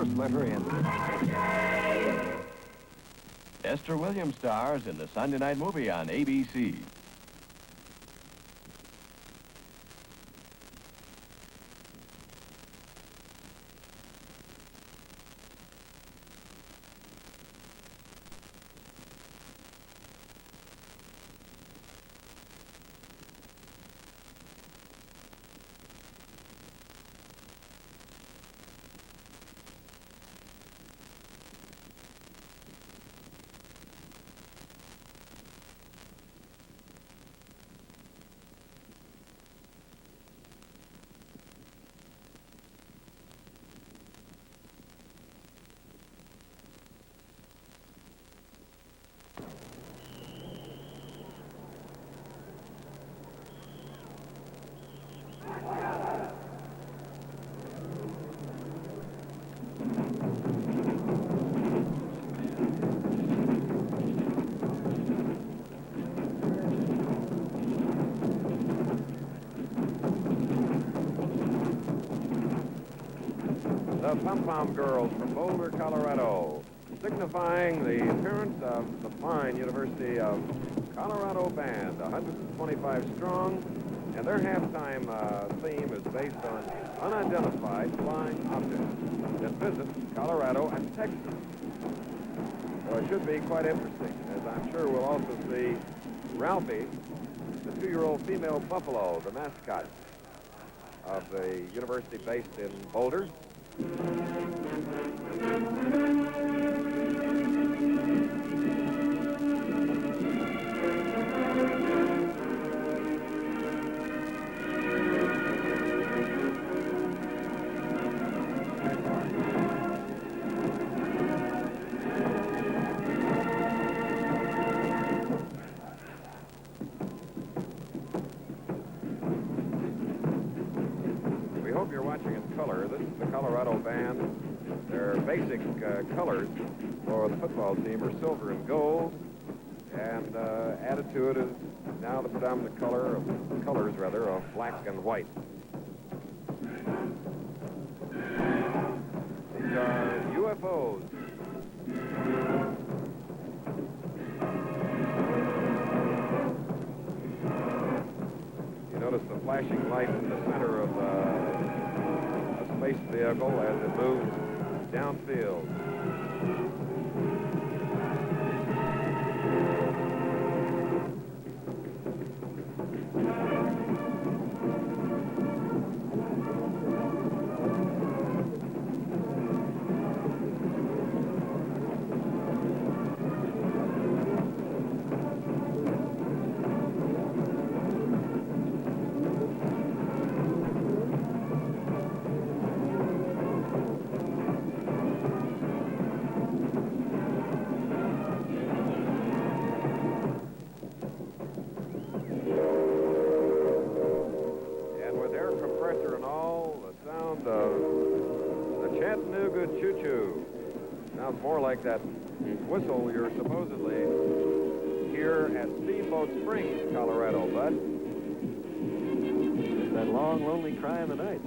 first letter ended it. Esther Williams stars in the Sunday night movie on ABC. The Pom-Pom Girls from Boulder, Colorado, signifying the appearance of the fine University of Colorado band, 125 strong, and their halftime theme is based on unidentified flying objects that visit Colorado and Texas. So it should be quite interesting, as I'm sure we'll also see Ralphie, the 2-year-old female buffalo, the mascot of the university based in Boulder. We hope you're watching in color. This is the Colorado band. Their basic colors for the football team are silver and gold, and added to it is now the predominant colors of black and white. These are UFOs. You notice the flashing light in the center of a space vehicle as it moves downfield. Choo-choo. Sounds more like that whistle you're supposedly here at Steamboat Springs, Colorado, bud. It's that long, lonely cry in the night.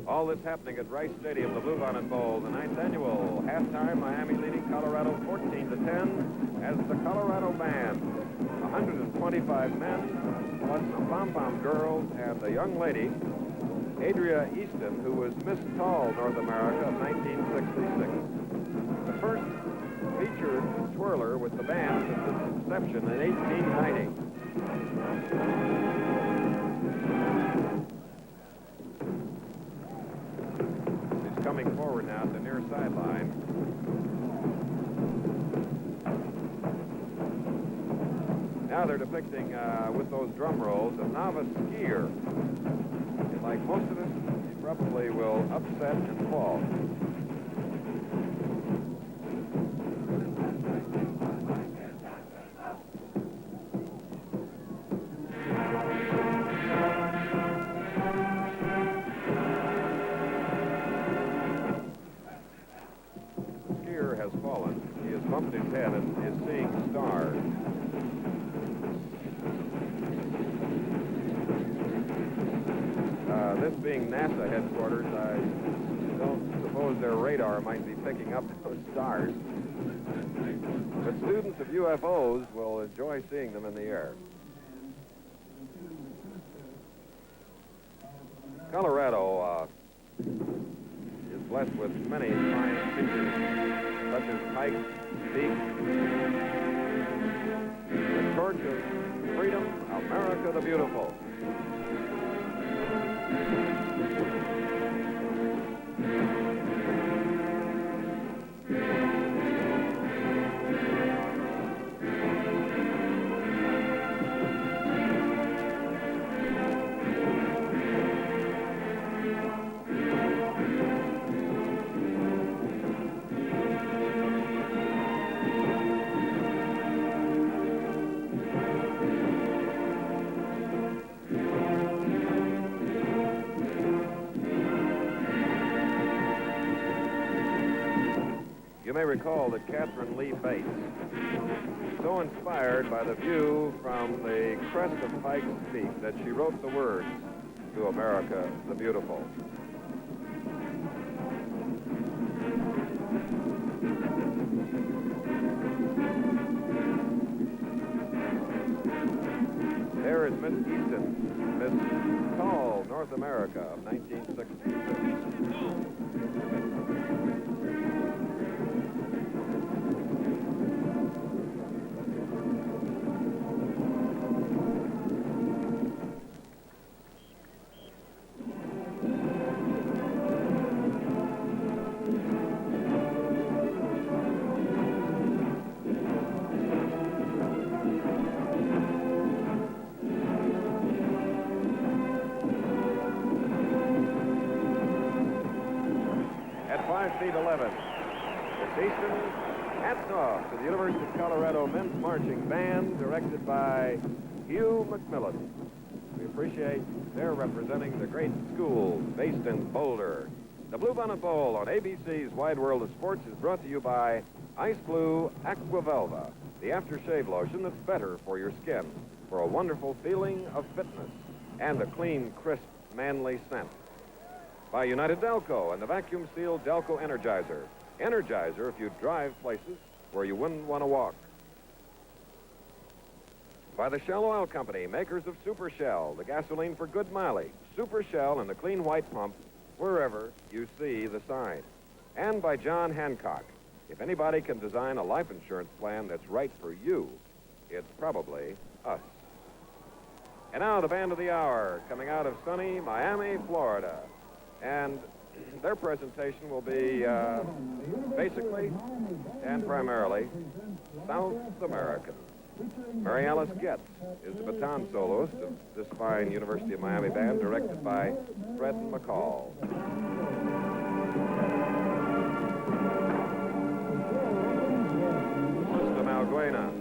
All this happening at Rice Stadium, the Bluebonnet Bowl, the 9th annual. Halftime, Miami leading Colorado 14-10 as the Colorado band. 125 men, plus some Pom-Pom girls and a young lady, Adria Easton, who was Miss Tall North America of 1966. The first featured twirler with the band since its inception in 1890. Coming forward now at the near sideline. Now they're depicting, with those drum rolls, a novice skier. And like most of us, he probably will upset and fall. has fallen. He has bumped his head and is seeing stars. This being NASA headquarters, I don't suppose their radar might be picking up those stars. But students of UFOs will enjoy seeing them in the air. Colorado is blessed with many fine features, such as Pike's Peak, the torch of freedom, America the Beautiful. You may recall that Catherine Lee Bates, so inspired by the view from the crest of Pike's Peak that she wrote the words to America the Beautiful. There is Miss Easton, Miss Tall North America of 1966. At 5 feet 11, Miss Easton, hats off to the University of Colorado Men's Marching Band, directed by Hugh McMillan. We appreciate their representing the great school based in Boulder. The Bluebonnet Bowl on ABC's Wide World of Sports is brought to you by Ice Blue Aquavelva, the aftershave lotion that's better for your skin, for a wonderful feeling of fitness and a clean, crisp, manly scent. By United Delco and the vacuum-sealed Delco Energizer. Energizer if you drive places where you wouldn't want to walk. By the Shell Oil Company, makers of Super Shell, the gasoline for good mileage. Super Shell and the clean white pump wherever you see the sign. And by John Hancock. If anybody can design a life insurance plan that's right for you, it's probably us. And now the band of the hour, coming out of sunny Miami, Florida. And their presentation will be basically and primarily South American. Mary Alice Getz is the baton soloist of this fine University of Miami band, directed by Fred McCall. Mr. Malguena.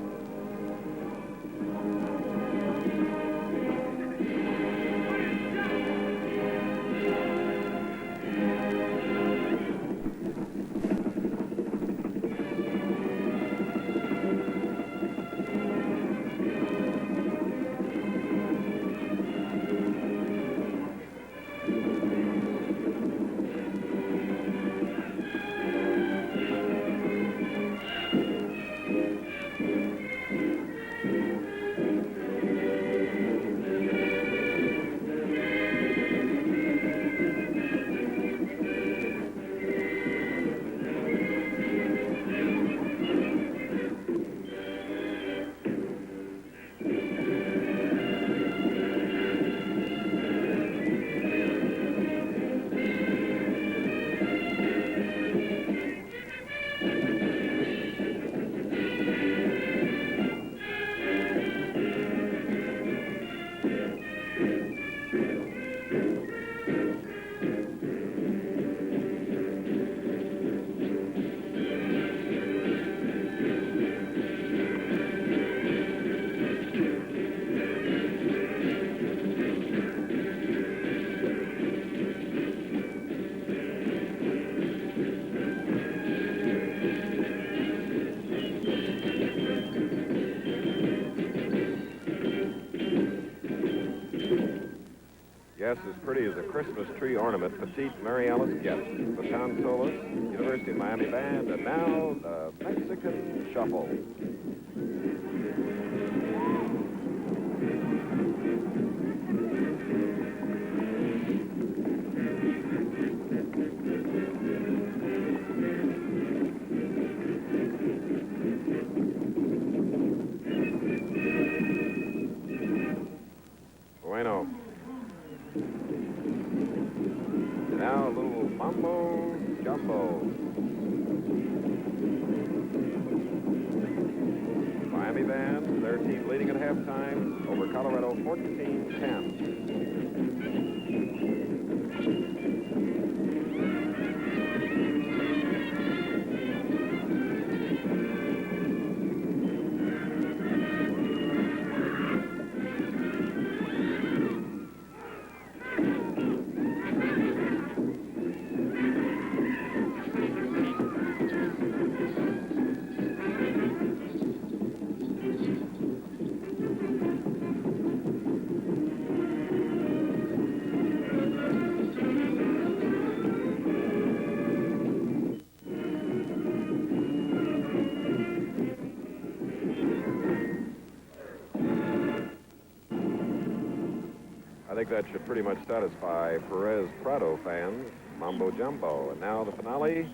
Yes, as pretty as a Christmas tree ornament, petite Mary Alice Getz, baton soloist, University of Miami Band, and now the Mexican Shuffle. Bueno. Now a little mambo jumbo. Miami Band, their team leading at halftime over Colorado 14-10. I think that should pretty much satisfy Perez Prado fans. Mambo Jumbo. And now the finale,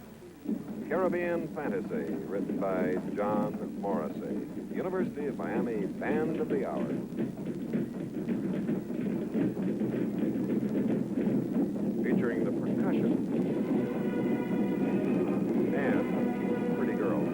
Caribbean Fantasy, written by John Morrissey. University of Miami Band of the Hour. Featuring the percussion and pretty girls.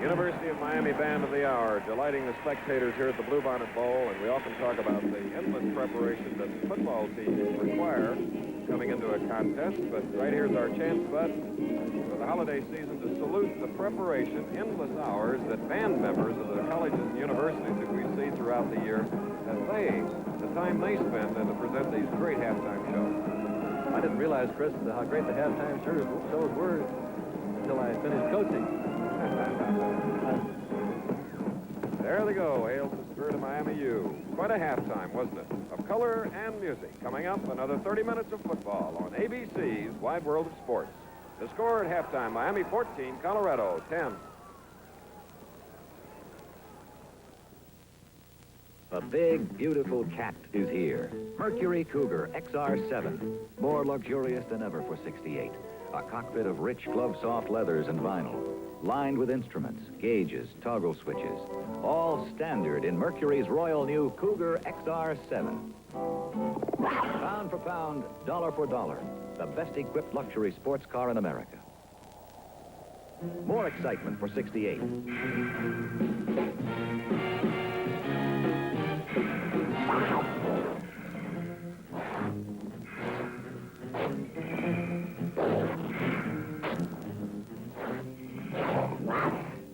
University of Miami Band of the Hour, delighting the spectators here at the Bluebonnet Bowl, and we often talk about the endless preparation that football teams require coming into a contest, but right here's our chance, Bud, for the holiday season to salute the preparation, endless hours that band members of the colleges and universities that we see throughout the year, the time they spend to present these great halftime shows. I didn't realize, Chris, how great the halftime shows were until I finished coaching. There they go. Hail to the spirit of Miami U. Quite a halftime, wasn't it? Of color and music. Coming up, another 30 minutes of football on ABC's Wide World of Sports. The score at halftime, Miami 14, Colorado 10. A big, beautiful cat is here. Mercury Cougar XR7. More luxurious than ever for 68. A cockpit of rich glove-soft leathers and vinyl. Lined with instruments, gauges, toggle switches. All standard in Mercury's royal new Cougar XR7. Pound for pound, dollar for dollar. The best equipped luxury sports car in America. More excitement for 68.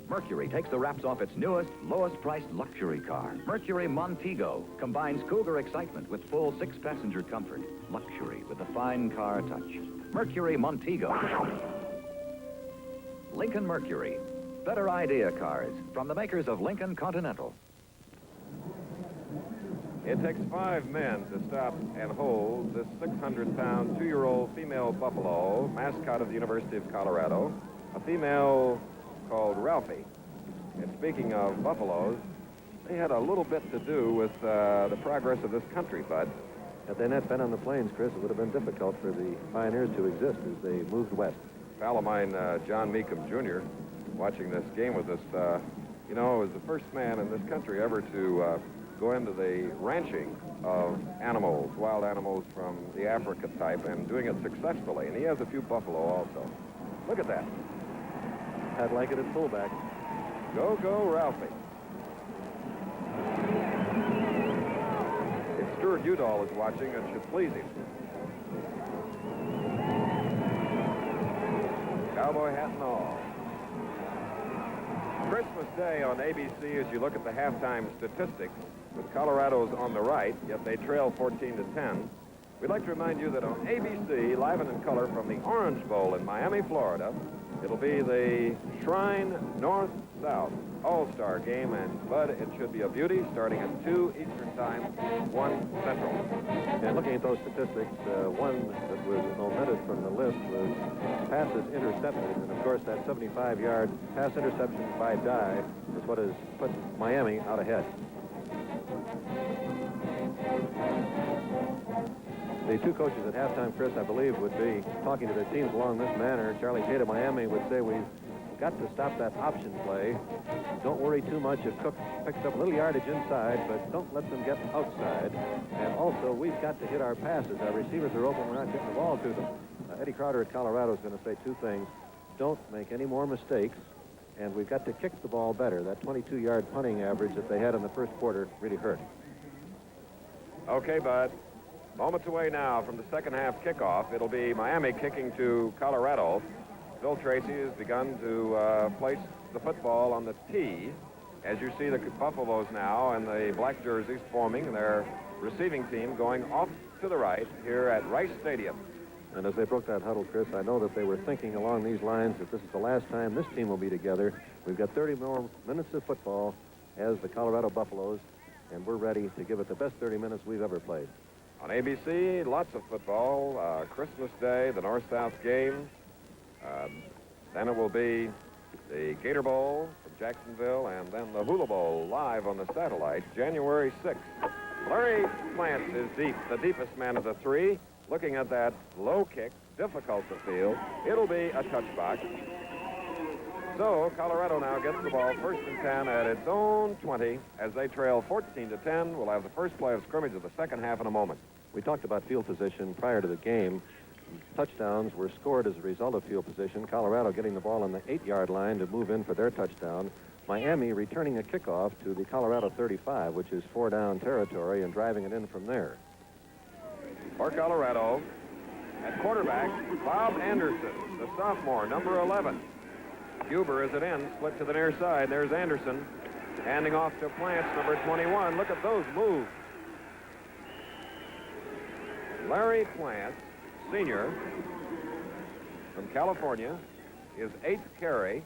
Mercury takes the wraps off its newest, lowest-priced luxury car. Mercury Montego combines Cougar excitement with full 6-passenger comfort. Luxury with a fine car touch. Mercury Montego. Lincoln Mercury. Better idea cars from the makers of Lincoln Continental. It takes 5 men to stop and hold this 600-pound, 2-year-old female buffalo, mascot of the University of Colorado, a female called Ralphie. And speaking of buffaloes, they had a little bit to do with the progress of this country, Bud. Had they not been on the plains, Chris, it would have been difficult for the pioneers to exist as they moved west. A pal of mine, John Meekum Jr., watching this game with us, you know, was the first man in this country ever to go into the ranching of animals, wild animals from the Africa type, and doing it successfully. And he has a few buffalo also. Look at that. I'd like it at fullback. Go, go, Ralphie. If Stuart Udall is watching, it should please him. Cowboy hat and all. Christmas Day on ABC, as you look at the halftime statistics, with Colorado's on the right, yet they trail 14-10. We'd like to remind you that on ABC, live and in color from the Orange Bowl in Miami, Florida, it'll be the Shrine North-South All-Star game, and Bud, it should be a beauty, starting at 2 Eastern Time, 1 Central. And looking at those statistics, one that was omitted from the list was passes intercepted. And, of course, that 75-yard pass interception by Dye is what has put Miami out ahead. The two coaches at halftime, Chris, I believe, would be talking to their teams along this manner. Charlie Tate of Miami would say, we've got to stop that option play. Don't worry too much if Cook picks up a little yardage inside, but don't let them get outside. And also, we've got to hit our passes. Our receivers are open. We're not getting the ball to them. Eddie Crowder at Colorado is going to say 2 things. Don't make any more mistakes, and we've got to kick the ball better. That 22-yard punting average that they had in the first quarter really hurt. Okay, Bud. Moments away now from the second half kickoff. It'll be Miami kicking to Colorado. Phil Tracy has begun to place the football on the tee. As you see the Buffaloes now and the black jerseys forming their receiving team going off to the right here at Rice Stadium. And as they broke that huddle, Chris, I know that they were thinking along these lines that this is the last time this team will be together. We've got 30 more minutes of football as the Colorado Buffaloes, and we're ready to give it the best 30 minutes we've ever played. On ABC, lots of football. Christmas Day, the North-South game. Then it will be the Gator Bowl from Jacksonville, and then the Hula Bowl live on the satellite, January 6th. Larry Plants is deep, the deepest man of the 3. Looking at that low kick, difficult to field. It'll be a touchback. So Colorado now gets the ball 1st and 10 at its own 20 as they trail 14-10. We'll have the first play of scrimmage of the second half in a moment. We talked about field position prior to the game. Touchdowns were scored as a result of field position. Colorado getting the ball on the 8-yard line to move in for their touchdown. Miami returning a kickoff to the Colorado 35, which is 4-down territory, and driving it in from there. For Colorado, at quarterback, Bob Anderson, the sophomore, number 11. Huber is it in, split to the near side. There's Anderson, handing off to Plants, number 21. Look at those moves. Larry Plants, senior, from California, his 8th carry,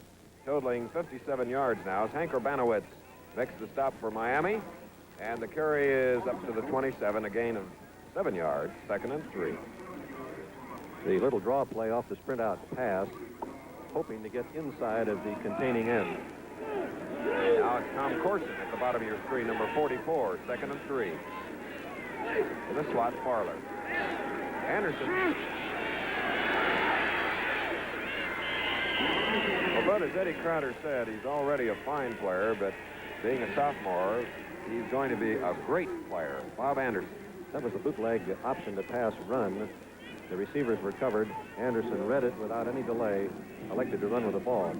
totaling 57 yards now, as Hank Urbanowitz makes the stop for Miami, and the carry is up to the 27, a gain of 7 yards, 2nd and 3. The little draw play off the sprint out pass, hoping to get inside of the containing end. Now it's Tom Corson at the bottom of your screen, number 44, 2nd and 3. In the slot, Farler. Anderson. Well, but as Eddie Crowder said, he's already a fine player, but being a sophomore, he's going to be a great player. Bob Anderson. That was the bootleg option to pass run. The receivers were covered. Anderson read it without any delay, elected to run with the ball.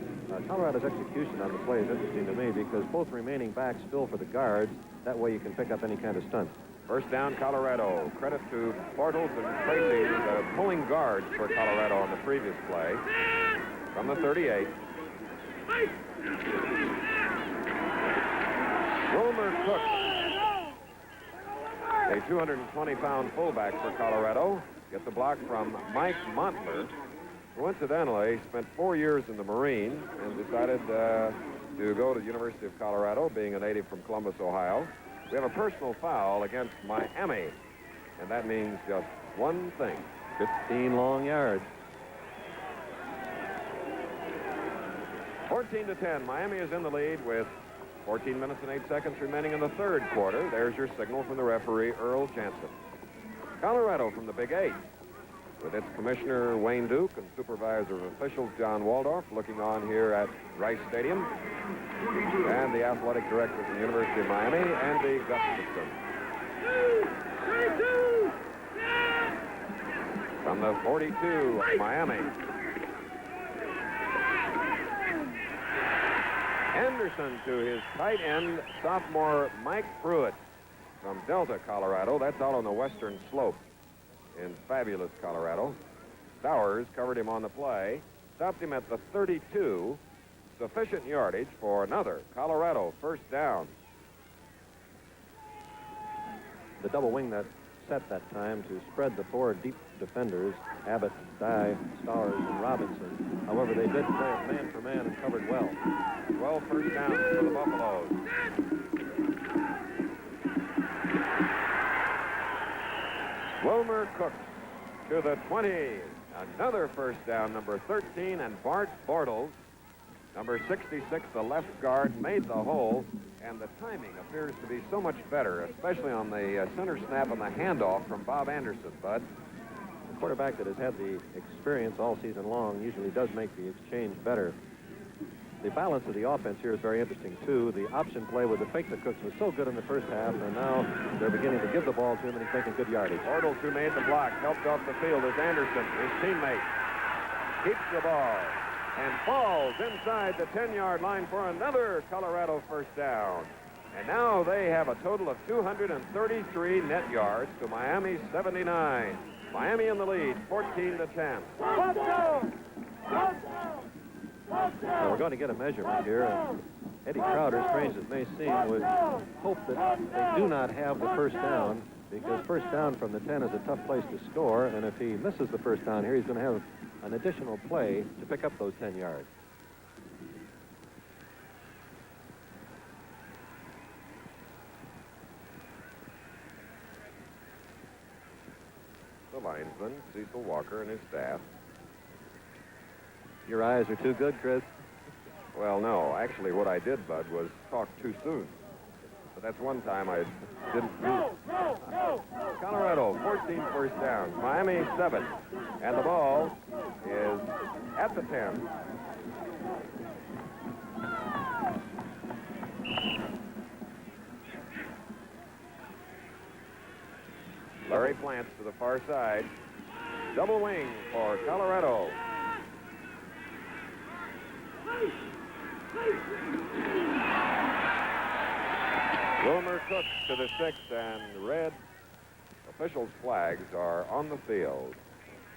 Colorado's execution on the play is interesting to me because both remaining backs fill for the guards. That way you can pick up any kind of stunt. First down, Colorado. Credit to Bortles and Tracy, the pulling guards for Colorado on the previous play. From the 38. Wilmer Cook, a 220-pound fullback for Colorado, gets a block from Mike Montler, who incidentally spent 4 years in the Marines and decided to go to the University of Colorado, being a native from Columbus, Ohio. We have a personal foul against Miami, and that means just one thing. 15 long yards. 14-10, Miami is in the lead with 14 minutes and 8 seconds remaining in the third quarter. There's your signal from the referee, Earl Jansen. Colorado from the Big Eight, with its commissioner, Wayne Duke, and supervisor of officials, John Waldorf, looking on here at Rice Stadium, and the athletic director from the University of Miami, Andy Gustafson. From the 42, Miami. Anderson to his tight end, sophomore Mike Pruitt from Delta, Colorado. That's out on the western slope in fabulous Colorado. Stowers covered him on the play, stopped him at the 32, sufficient yardage for another Colorado first down. The double wing that set that time to spread the 4 deep defenders, Abbott, Dye, Stowers, and Robinson. However, they did play it man for man and covered well. 12 first downs for the Buffaloes. Wilmer Cook to the 20. Another first down, number 13, and Bart Bortles, number 66, the left guard, made the hole, and the timing appears to be so much better, especially on the center snap and the handoff from Bob Anderson, Bud. The quarterback that has had the experience all season long usually does make the exchange better. The balance of the offense here is very interesting, too. The option play with the fake to Cooks was so good in the first half, and now they're beginning to give the ball to him, and he's making good yardage. Bortles, who made the block, helped off the field as Anderson, his teammate, keeps the ball and falls inside the 10-yard line for another Colorado first down. And now they have a total of 233 net yards to Miami's 79. Miami in the lead, 14-10. So we're going to get a measurement here. Eddie Crowder, strange as it may seem, would hope that they do not have the first down, because first down from the 10 is a tough place to score, and if he misses the first down here, he's going to have an additional play to pick up those 10 yards. The linesman, Cecil Walker, and his staff. Your eyes are too good, Chris. Well, no. Actually, what I did, Bud, was talk too soon. But that's one time I didn't do. Colorado, 14 first downs. Miami, 7. And the ball is at the 10. Larry Plants to the far side. Double wing for Colorado. Wilmer Cook to the 6, and red officials' flags are on the field.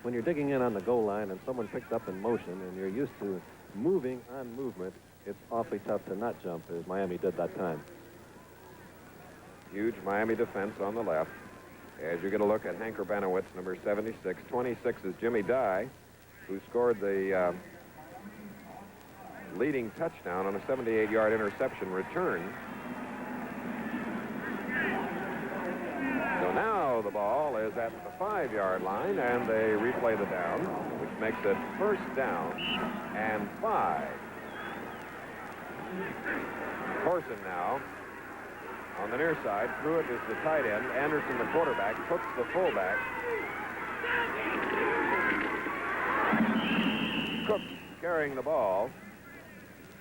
When you're digging in on the goal line and someone picked up in motion and you're used to moving on movement, it's awfully tough to not jump, as Miami did that time. Huge Miami defense on the left. As you get a look at Hank Urbanowitz, number 76. 26 is Jimmy Dye, who scored the leading touchdown on a 78-yard interception return. So now the ball is at the 5-yard line, and they replay the down, which makes it first down and 5. Corson now on the near side. Pruitt is the tight end. Anderson the quarterback. Cooks the fullback. Cook carrying the ball.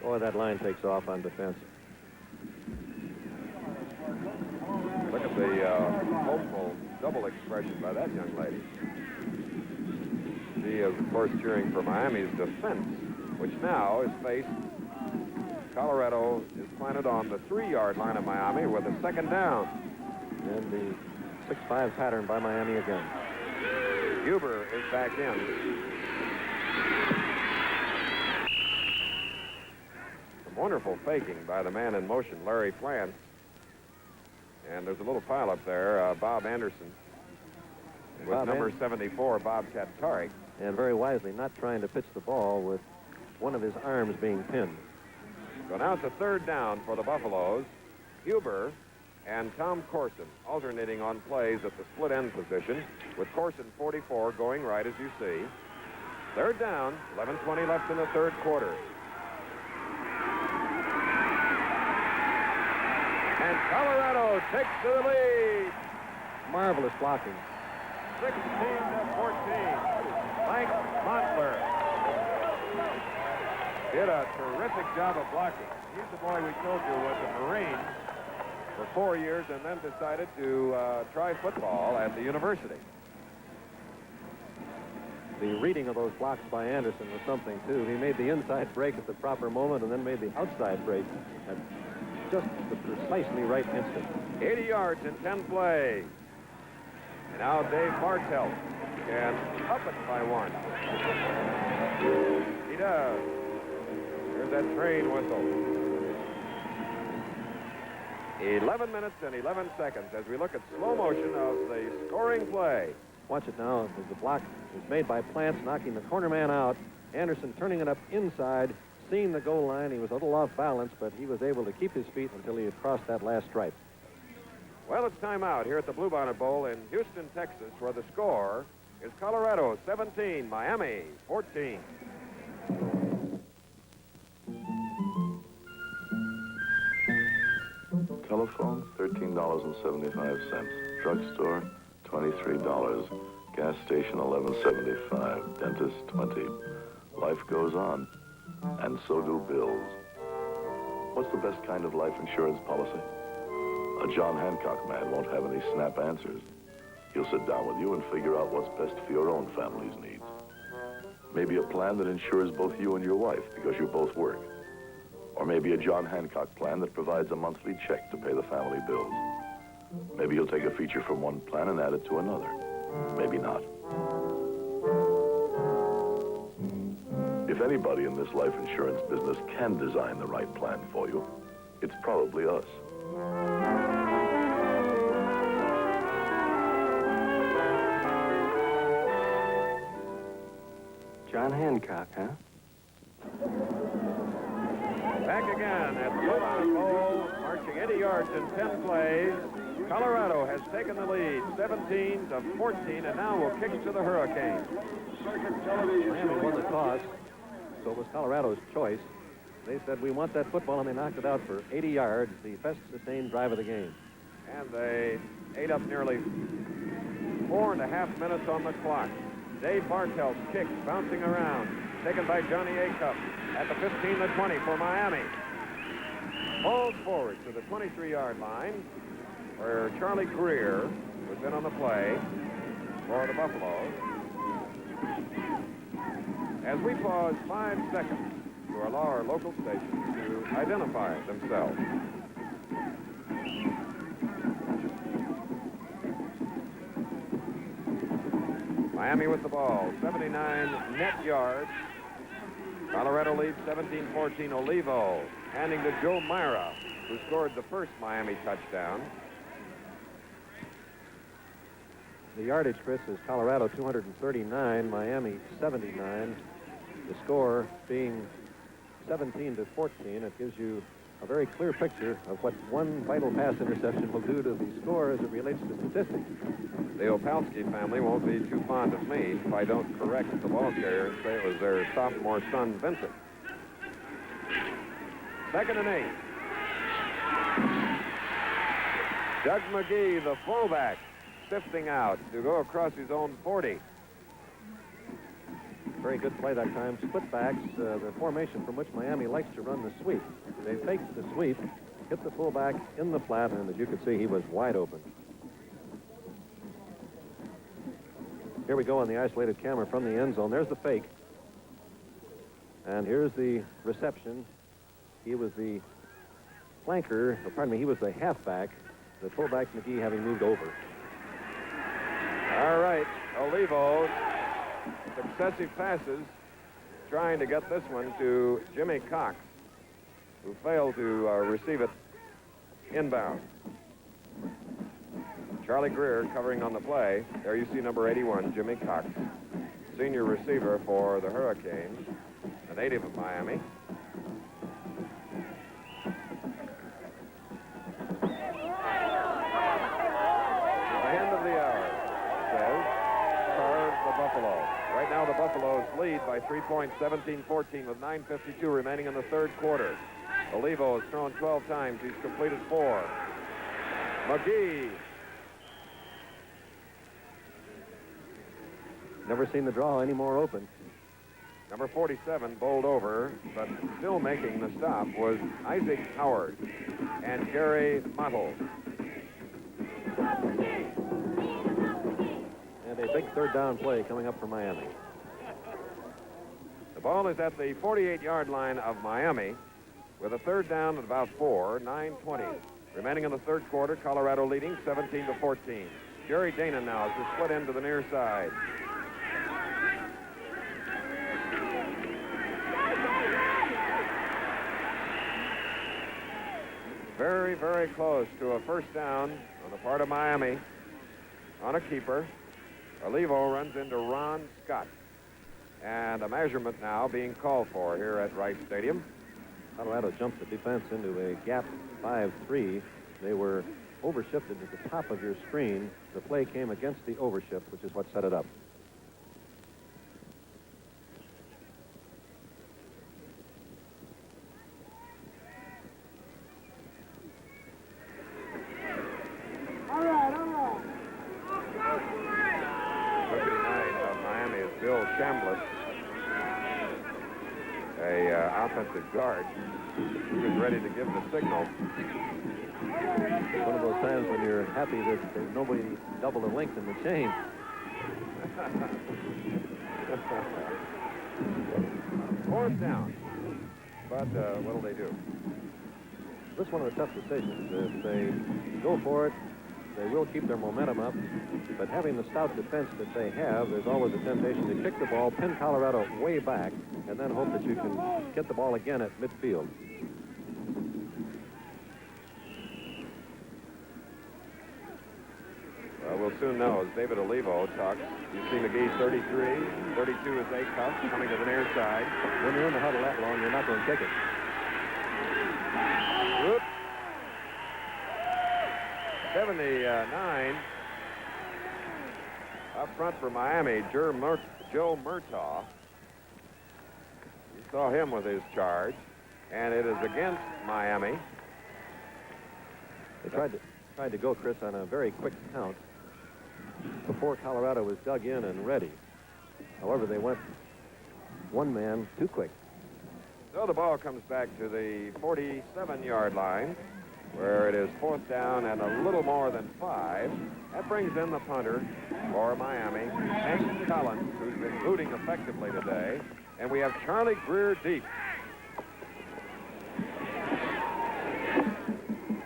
Boy, that line takes off on defense. Look at the hopeful double expression by that young lady. She is, of course, cheering for Miami's defense, which now is faced. Colorado is planted on the 3-yard line of Miami with a second down. And the 6-5 pattern by Miami again. Huber is back in. Some wonderful faking by the man in motion, Larry Plants. And there's a little pile up there. Bob Anderson with number 74, Bobcat Tarek. And very wisely not trying to pitch the ball with one of his arms being pinned. So now it's a third down for the Buffaloes. Huber and Tom Corson alternating on plays at the split end position, with Corson 44 going right, as you see. Third down, 11:20 left in the third quarter. And Colorado takes to the lead. Marvelous blocking. 16-14. Mike Montler did a terrific job of blocking. He's the boy we told you was a Marine for 4 years and then decided to try football at the university. The reading of those blocks by Anderson was something, too. He made the inside break at the proper moment and then made the outside break at just the precisely right instant. 80 yards in 10 plays. And now Dave Bartelt can up it by one. He does. There's that train whistle. 11 minutes and 11 seconds as we look at slow motion of the scoring play. Watch it now. As the block is made by Plants, knocking the corner man out. Anderson turning it up inside, seeing the goal line. He was a little off balance, but he was able to keep his feet until he had crossed that last stripe. Well, it's time out here at the Bluebonnet Bowl in Houston, Texas, where the score is Colorado 17, Miami 14. Telephone, $13.75. Drugstore, $23. Gas station, $11.75. Dentist, $20. Life goes on, and so do bills. What's the best kind of life insurance policy? A John Hancock man won't have any snap answers. He'll sit down with you and figure out what's best for your own family's needs. Maybe a plan that insures both you and your wife because you both work. Or maybe a John Hancock plan that provides a monthly check to pay the family bills. Maybe you'll take a feature from one plan and add it to another. Maybe not. If anybody in this life insurance business can design the right plan for you, it's probably us. John Hancock, huh? Back again at the Bluebonnet Bowl, marching 80 yards in 10 plays. Colorado has taken the lead, 17-14, and now will kick to the Hurricanes. Miami won the toss, so it was Colorado's choice. They said, we want that football, and they knocked it out for 80 yards, the best sustained drive of the game. And they ate up nearly 4.5 minutes on the clock. Dave Bartel's kick bouncing around, taken by Johnny Acuff at the 15, the 20 for Miami. Falls forward to the 23-yard line, where Charlie Greer was in on the play for the Buffaloes. As we pause 5 seconds to allow our local stations to identify themselves. Miami with the ball, 79 net yards. Colorado leads 17-14. Olivo handing to Joe Myra, who scored the first Miami touchdown. The yardage, Chris, is Colorado 239, Miami 79. The score being 17-14. It gives you a very clear picture of what one vital pass interception will do to the score as it relates to statistics. The Opalski family won't be too fond of me if I don't correct the ball carrier and say it was their sophomore son, Vincent. 2nd and 8. Doug McGee, the fullback, sifting out to go across his own 40. Very good play that time. Split backs, the formation from which Miami likes to run the sweep. They take the sweep, hit the fullback in the flat, and as you can see, he was wide open. Here we go on the isolated camera from the end zone. There's the fake. And here's the reception. He was the flanker, or pardon me, he was the halfback, the fullback McGee having moved over. All right, Olivo, successive passes, trying to get this one to Jimmy Cox, who failed to receive it inbound. Charlie Greer covering on the play. There you see number 81, Jimmy Cox, senior receiver for the Hurricanes, a native of Miami. The end of the hour, says Carr the Buffalo. Right now the Buffaloes lead by 3 points, 17-14 with 9:52 remaining in the third quarter. Olivo has thrown 12 times. He's completed 4. McGee. Never seen the draw any more open. Number 47 bowled over, but still making the stop was Isaac Howard and Gary Mottle. And a big third down play coming up for Miami. The ball is at the 48-yard line of Miami with a third down at about 4, 9:20. Remaining in the third quarter, Colorado leading 17-14. Jerry Dana now is split into the near side. Very, very close to a first down on the part of Miami on a keeper. Olivo runs into Ron Scott. And a measurement now being called for here at Rice Stadium. Colorado jumped the defense into a gap 5-3. They were overshifted at the top of your screen. The play came against the overshift, which is what set it up. Deputy 9 of Miami is Bill Chambliss, a offensive guard who is ready to give the signal. One of those times when you're happy that there's nobody double the length in the chain. Fourth down. But what'll they do? This is one of the tough decisions. If they go for it, they will keep their momentum up. But having the stout defense that they have, there's always a temptation to kick the ball, pin Colorado way back, and then hope that you can get the ball again at midfield. Well, we'll soon know as David Olivo talks. You see McGee 33, 32 is Acuff coming to the near side. When you're in the huddle that long, you're not going to kick it. Whoop. 79 up front for Miami, Joe Murtaugh. You saw him with his charge, and it is against Miami. They tried to go, Chris, on a very quick count before Colorado was dug in and ready. However, they went one man too quick. So the ball comes back to the 47-yard line, where it is fourth down and a little more than 5. That brings in the punter for Miami, Hank Collins, who's been booting effectively today. And we have Charlie Greer deep.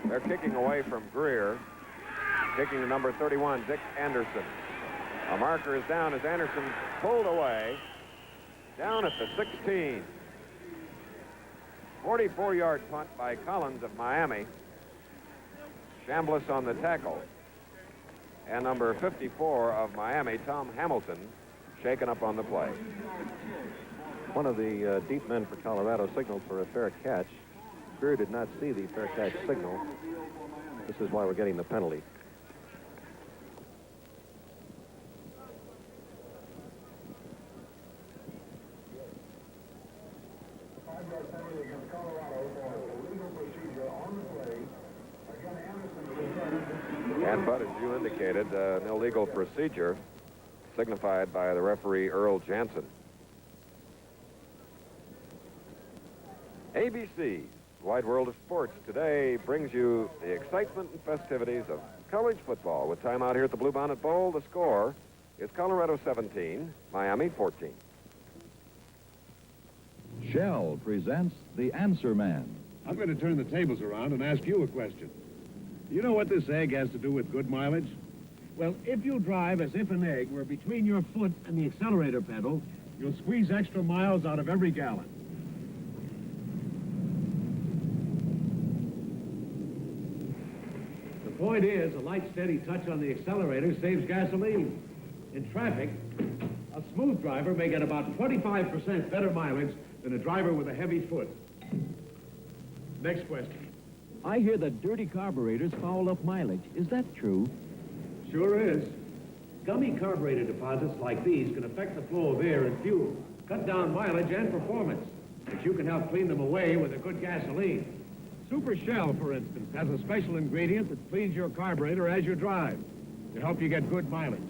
They're kicking away from Greer, kicking to number 31, Dick Anderson. A marker is down as Anderson pulled away, down at the 16. 44-yard punt by Collins of Miami. Chambliss on the tackle. And number 54 of Miami, Tom Hamilton, shaken up on the play. One of the deep men for Colorado signaled for a fair catch. Greer did not see the fair catch signal. This is why we're getting the penalty. And, but as you indicated, an illegal procedure signified by the referee Earl Jansen. ABC, Wide World of Sports, today brings you the excitement and festivities of college football. With time out here at the Bluebonnet Bowl, the score is Colorado 17, Miami 14. Shell presents The Answer Man. I'm going to turn the tables around and ask you a question. You know what this egg has to do with good mileage? Well, if you drive as if an egg were between your foot and the accelerator pedal, You'll squeeze extra miles out of every gallon. point is, a light, steady touch on the accelerator saves gasoline. In traffic, a smooth driver may get about 25% better mileage than a driver with a heavy foot. Next question. I hear that dirty carburetors foul up mileage. Is that true? Sure is. Gummy carburetor deposits like these can affect the flow of air and fuel, cut down mileage and performance. But you can help clean them away with a good gasoline. Super Shell, for instance, has a special ingredient that cleans your carburetor as you drive to help you get good mileage.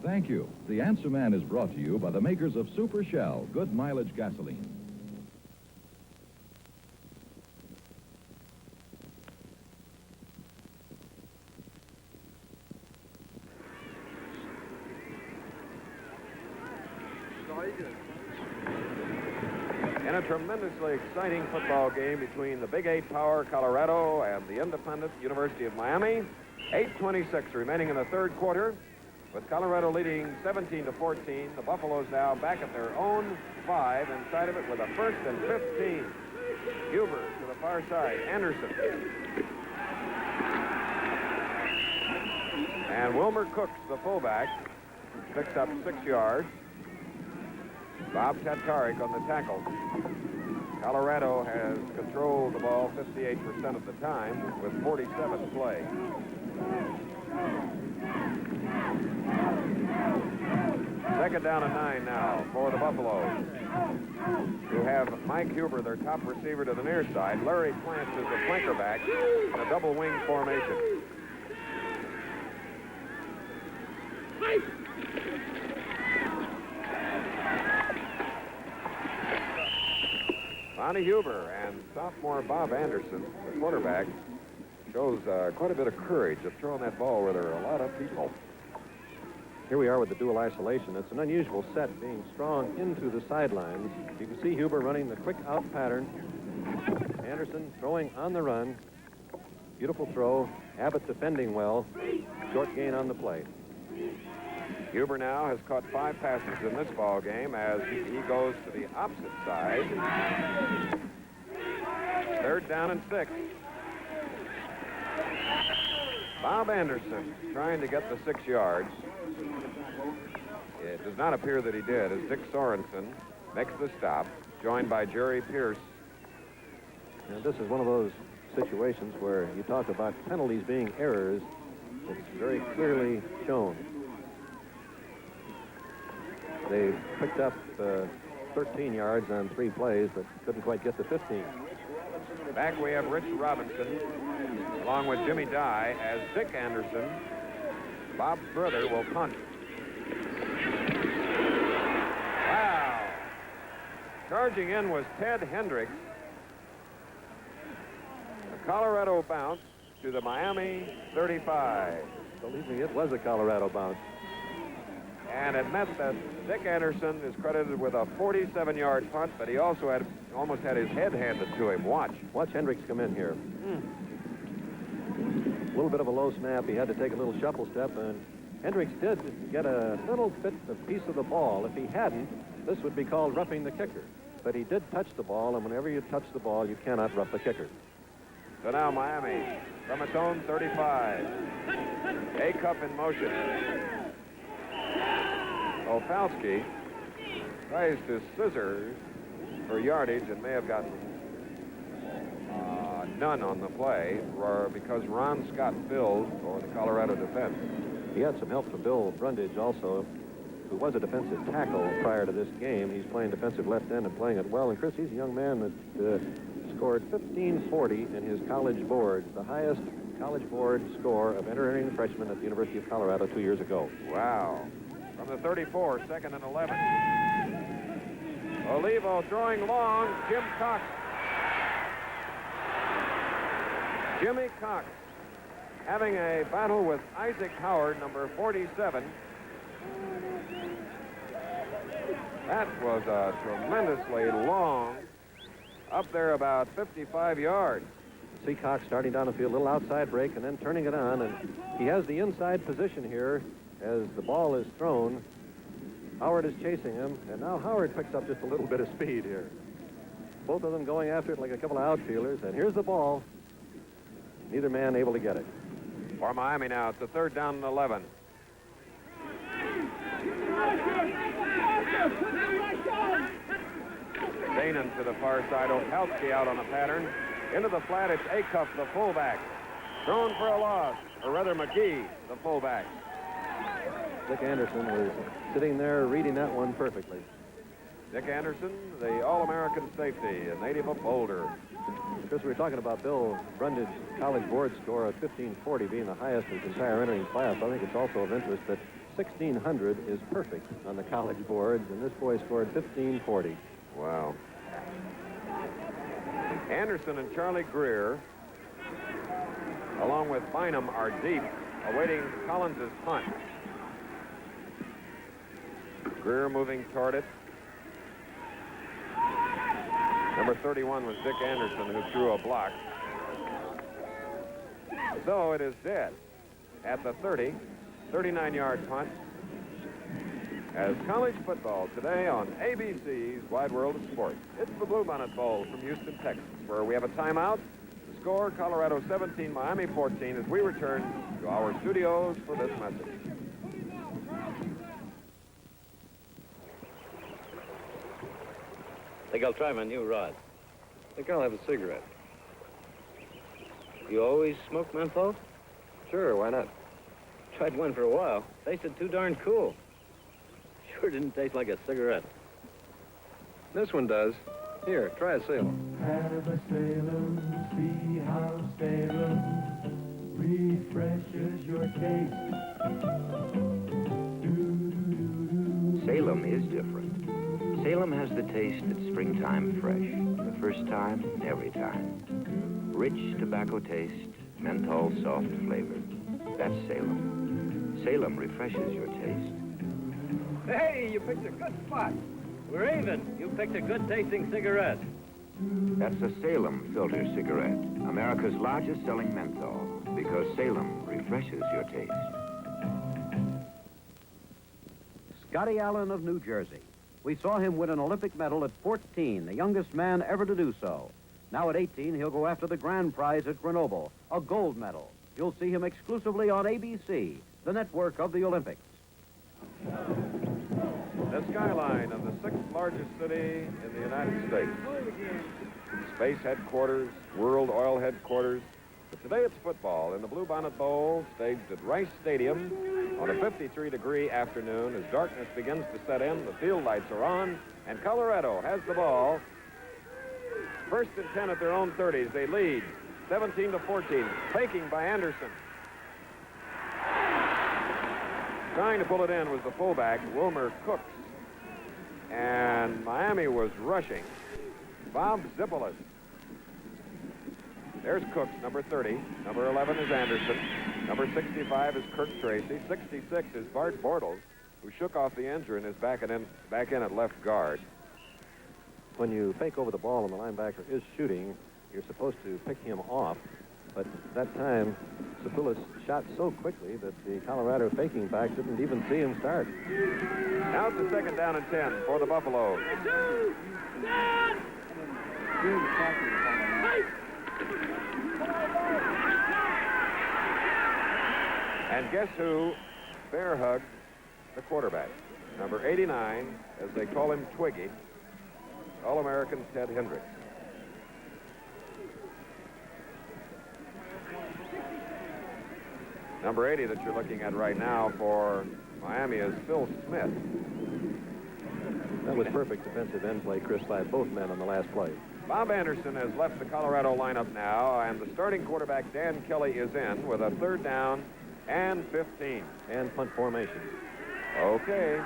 Thank you. The Answer Man is brought to you by the makers of Super Shell, good mileage gasoline. In a tremendously exciting football game between the Big 8 power Colorado and the independent University of Miami. 8:26 remaining in the third quarter. With Colorado leading 17-14, the Buffaloes now back at their own 5 inside of it with a 1st and 15. Huber to the far side. Anderson. And Wilmer Cooks, the fullback, picks up 6 yards. Bob Tatarik on the tackle. Colorado has controlled the ball 58% of the time with 47 to play. Second down and 9 now for the Buffaloes, who have Mike Huber, their top receiver, to the near side. Larry Plant is the flanker back in a double wing formation. Monty Huber and sophomore Bob Anderson, the quarterback, shows quite a bit of courage of throwing that ball where there are a lot of people. Here we are with the dual isolation. It's an unusual set, being strong into the sidelines. You can see Huber running the quick out pattern. Anderson throwing on the run. Beautiful throw. Abbott defending well. Short gain on the play. Huber now has caught 5 passes in this ball game as he goes to the opposite side. Third down and 6. Bob Anderson trying to get the 6 yards. It does not appear that he did, as Dick Sorensen makes the stop, joined by Jerry Pierce. And this is one of those situations where you talk about penalties being errors. It's very clearly shown. They picked up 13 yards on 3 plays, but couldn't quite get to 15. Back we have Rich Robinson, along with Jimmy Dye, as Dick Anderson, Bob's brother, will punt. Wow! Charging in was Ted Hendricks. A Colorado bounce to the Miami 35. Believe me, it was a Colorado bounce. And it meant that Dick Anderson is credited with a 47-yard punt, but he also almost had his head handed to him. Watch Hendricks come in here. A little bit of a low snap. He had to take a little shuffle step, and Hendricks did get a little bit of piece of the ball. If he hadn't, this would be called roughing the kicker. But he did touch the ball, and whenever you touch the ball, you cannot rough the kicker. So now Miami from its own 35. A-Cup in motion. Olfalski tries to scissor for yardage and may have gotten none on the play because Ron Scott filled for the Colorado defense. He had some help from Bill Brundage also, who was a defensive tackle prior to this game. He's playing defensive left end and playing it well. And Chris, he's a young man that scored 1540 in his college board, the highest college board score of entering freshman at the University of Colorado 2 years ago. Wow. From the 34, second and 11. Olivo throwing long. Jim Cox. Jimmy Cox having a battle with Isaac Howard, number 47. That was a tremendously long, up there about 55 yards. See Cox starting down the field, a little outside break, and then turning it on. And he has the inside position here as the ball is thrown. Howard is chasing him, and now Howard picks up just a little bit of speed here. Both of them going after it like a couple of outfielders, and here's the ball. Neither man able to get it. For Miami now, it's a third down and 11. Danon to the far side. Opalski out on the pattern. Into the flat, it's Acuff, the fullback. Thrown for a loss. Or rather, McGee, the fullback. Dick Anderson was sitting there reading that one perfectly. Dick Anderson, the All-American safety, a native of Boulder. Chris, we were talking about Bill Brundage's college board score of 1540 being the highest in his entire entering class. I think it's also of interest that 1600 is perfect on the college boards, and this boy scored 1540. Wow. Anderson and Charlie Greer, along with Bynum, are deep, awaiting Collins's punt. Greer moving toward it. Number 31 was Dick Anderson, who threw a block. So it is dead at the 30, 39-yard punt. As college football today on ABC's Wide World of Sports. It's the Bluebonnet Bowl from Houston, Texas, where we have a timeout. The score, Colorado 17, Miami 14, as we return to our studios for this message. Think I'll try my new rod. Think I'll have a cigarette. You always smoke menthol? Sure, why not? Tried one for a while. Tasted too darn cool. Sure didn't taste like a cigarette. This one does. Here, try a Salem. Have a Salem, see how Salem refreshes your taste. Salem is different. Salem has the taste that's springtime fresh. The first time, every time. Rich tobacco taste, menthol soft flavor. That's Salem. Salem refreshes your taste. Hey, you picked a good spot. We're even. You picked a good tasting cigarette. That's a Salem filter cigarette. America's largest selling menthol. Because Salem refreshes your taste. Scotty Allen of New Jersey. We saw him win an Olympic medal at 14, the youngest man ever to do so. Now at 18, he'll go after the grand prize at Grenoble, a gold medal. You'll see him exclusively on ABC, the network of the Olympics. The skyline of the sixth largest city in the United States. Space headquarters, world oil headquarters. But today it's football in the Bluebonnet Bowl, staged at Rice Stadium on a 53-degree afternoon. As darkness begins to set in, the field lights are on, and Colorado has the ball. First and 10 at their own 30s. They lead 17-14, faking by Anderson. Trying to pull it in was the fullback, Wilmer Cooks. And Miami was rushing. Bob Zippolis. There's Cooks, number 30. Number 11 is Anderson. Number 65 is Kirk Tracy. 66 is Bart Bortles, who shook off the injury and is back in at left guard. When you fake over the ball and the linebacker is shooting, you're supposed to pick him off. But that time, Zippolis shot so quickly that the Colorado faking back didn't even see him start. Now it's a second down and 10 for the Buffaloes. And guess who bear hugged the quarterback? Number 89, as they call him, Twiggy, All-American Ted Hendricks. Number 80 that you're looking at right now for Miami is Phil Smith. That was perfect defensive end play, Chris, by both men on the last play. Bob Anderson has left the Colorado lineup now, and the starting quarterback, Dan Kelly, is in with a third down and 15. And punt formation. Okay.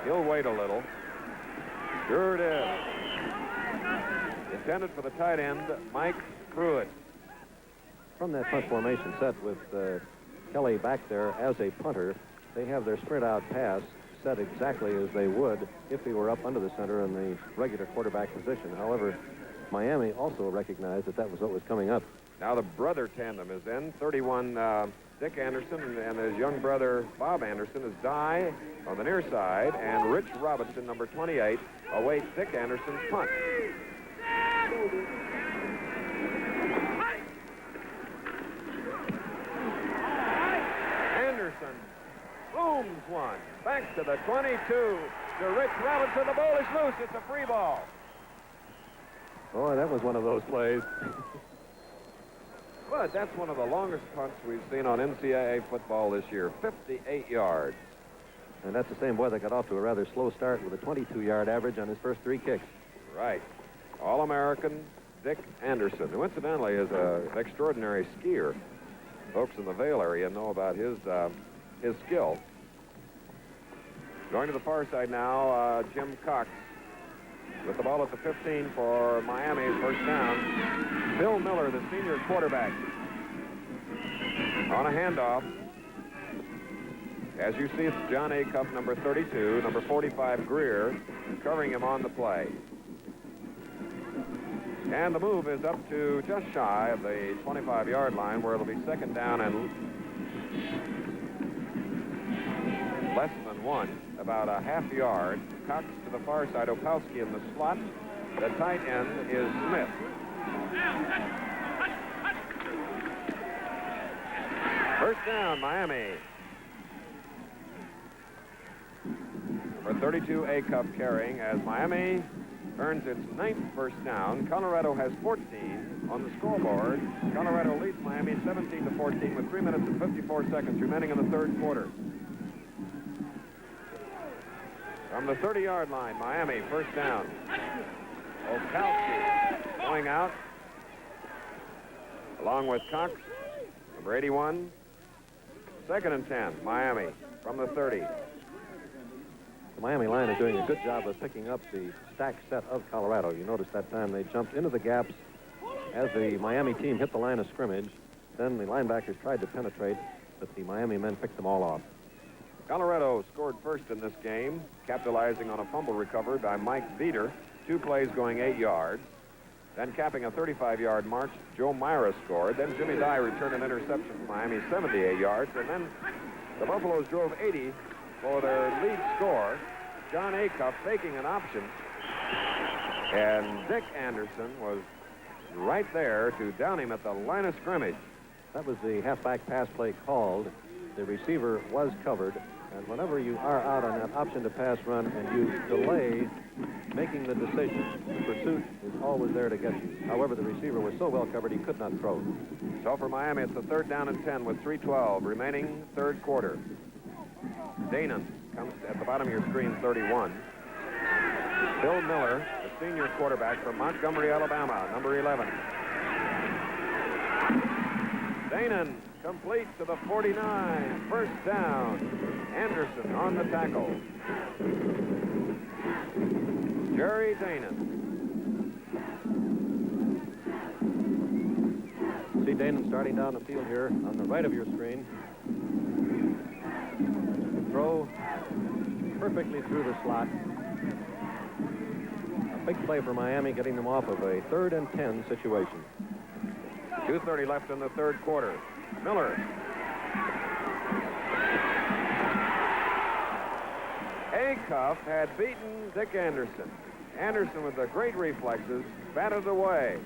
He'll wait a little. Sure it is. Intended for the tight end, Mike Pruitt. From that punt formation set with Kelly back there as a punter, they have their sprint out pass set exactly as they would if he were up under the center in the regular quarterback position. However, Miami also recognized that that was what was coming up. Now the brother tandem is in. 31, Dick Anderson, and his young brother, Bob Anderson, is Die on the near side, and Rich Robinson, number 28, awaits Dick Anderson's punt. 21. Back to the 22. To Rich Robinson. The ball is loose. It's a free ball. Boy, that was one of those plays. But that's one of the longest punts we've seen on NCAA football this year. 58 yards. And that's the same boy that got off to a rather slow start with a 22-yard average on his first 3 kicks. Right. All-American Dick Anderson, who incidentally is an extraordinary skier. Folks in the Vail area know about his skill. Going to the far side now, Jim Cox with the ball at the 15 for Miami's first down. Bill Miller, the senior quarterback, on a handoff. As you see, it's John Acuff, number 32, number 45, Greer, covering him on the play. And the move is up to just shy of the 25-yard line, where it'll be second down and less than 1, about a half yard. Cox to the far side, Opalski in the slot. The tight end is Smith. First down, Miami. Number 32, Acuff carrying as Miami earns its 9th first down. Colorado has 14 on the scoreboard. Colorado leads Miami 17-14 with 3 minutes and 54 seconds remaining in the third quarter. From the 30-yard line, Miami, first down. Opalski going out, along with Cox, number 81. Second and 10, Miami, from the 30. The Miami line is doing a good job of picking up the stack set of Colorado. You notice that time they jumped into the gaps as the Miami team hit the line of scrimmage. Then the linebackers tried to penetrate, but the Miami men picked them all off. Colorado scored first in this game, capitalizing on a fumble recovered by Mike Veeder. 2 plays going 8 yards. Then capping a 35-yard march, Joe Myra scored. Then Jimmy Dye returned an interception from Miami, 78 yards. And then the Buffaloes drove 80 for their lead score. John Acuff taking an option. And Dick Anderson was right there to down him at the line of scrimmage. That was the halfback pass play called. The receiver was covered. And whenever you are out on that option to pass run and you delay making the decision, the pursuit is always there to get you. However, the receiver was so well covered he could not throw. So for Miami, it's a 3rd down and 10 with 3:12 remaining third quarter. Danon comes at the bottom of your screen, 31. Bill Miller, the senior quarterback from Montgomery, Alabama, number 11. Danon complete to the 49. First down. Anderson on the tackle. Jerry Danon. See Danon starting down the field here on the right of your screen. Throw perfectly through the slot. A big play for Miami, getting them off of a 3rd and 10 situation. 2:30 left in the third quarter. Miller. Acuff had beaten Dick Anderson. Anderson, with the great reflexes, batted away.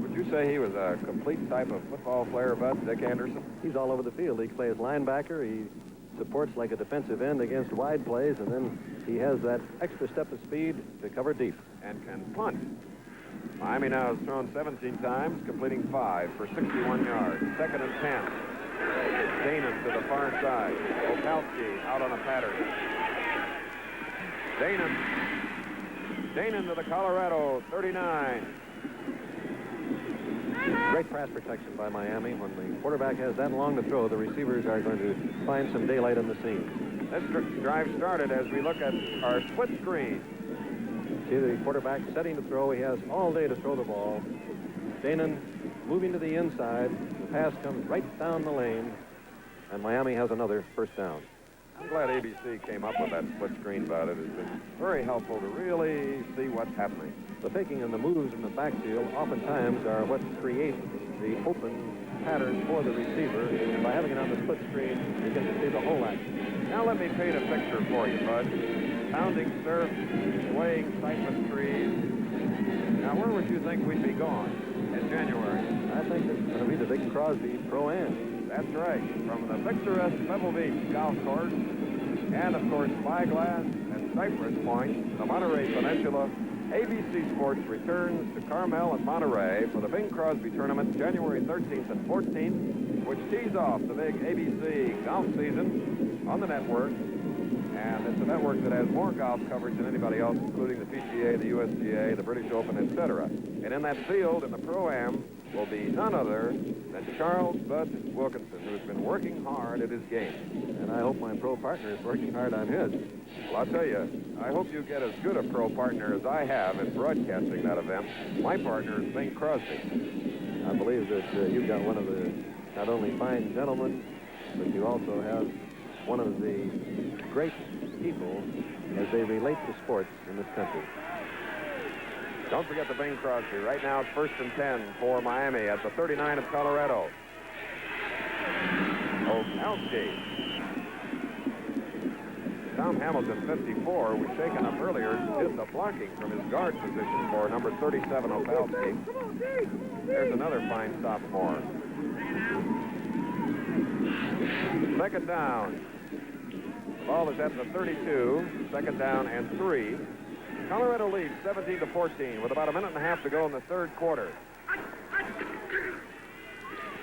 Would you say he was a complete type of football player, Bud, Dick Anderson? He's all over the field. He plays linebacker. He supports like a defensive end against wide plays, and then he has that extra step of speed to cover deep. And can punt. Miami now has thrown 17 times, completing 5 for 61 yards. 2nd and 10. Danon to the far side. Opalski out on a pattern. Danon to the Colorado 39. Great pass protection by Miami. When the quarterback has that long to throw, the receivers are going to find some daylight in the scene. This drive started as we look at our split screen. See the quarterback setting to throw. He has all day to throw the ball. Danon moving to the inside. The pass comes right down the lane, and Miami has another first down. I'm glad ABC came up with that split screen, Bud. It has been very helpful to really see what's happening. The faking and the moves in the backfield oftentimes are what create the open pattern for the receiver. And by having it on the split screen, you get to see the whole action. Now let me paint a picture for you, Bud. Pounding surf, swaying cypress trees. Now where would you think we'd be going? in January. I think it's going to be the Bing Crosby Pro-Am. That's right. From the picturesque Pebble Beach golf course, and of course Spyglass and Cypress Point, the Monterey Peninsula, ABC Sports returns to Carmel and Monterey for the Bing Crosby Tournament January 13th and 14th, which tees off the big ABC golf season on the network. And it's a network that has more golf coverage than anybody else, including the PGA, the USGA, the British Open, etc. And in that field, in the Pro-Am, will be none other than Charles Bud Wilkinson, who's been working hard at his game. And I hope my pro partner is working hard on his. Well, I'll tell you, I hope you get as good a pro partner as I have in broadcasting that event. My partner is Bing Crosby. I believe that you've got one of the not only fine gentlemen, but you also have one of the great people as they relate to sports in this country. Don't forget the Bing Crosby. Right now it's 1st and 10 for Miami at the 39 of Colorado. Okalski. Tom Hamilton, 54, was shaken up earlier, did the blocking from his guard position for number 37, Opalski. There's another fine sophomore. Second down. Ball is at the 32, second down and 3. Colorado leads 17-14 with about a minute and a half to go in the third quarter.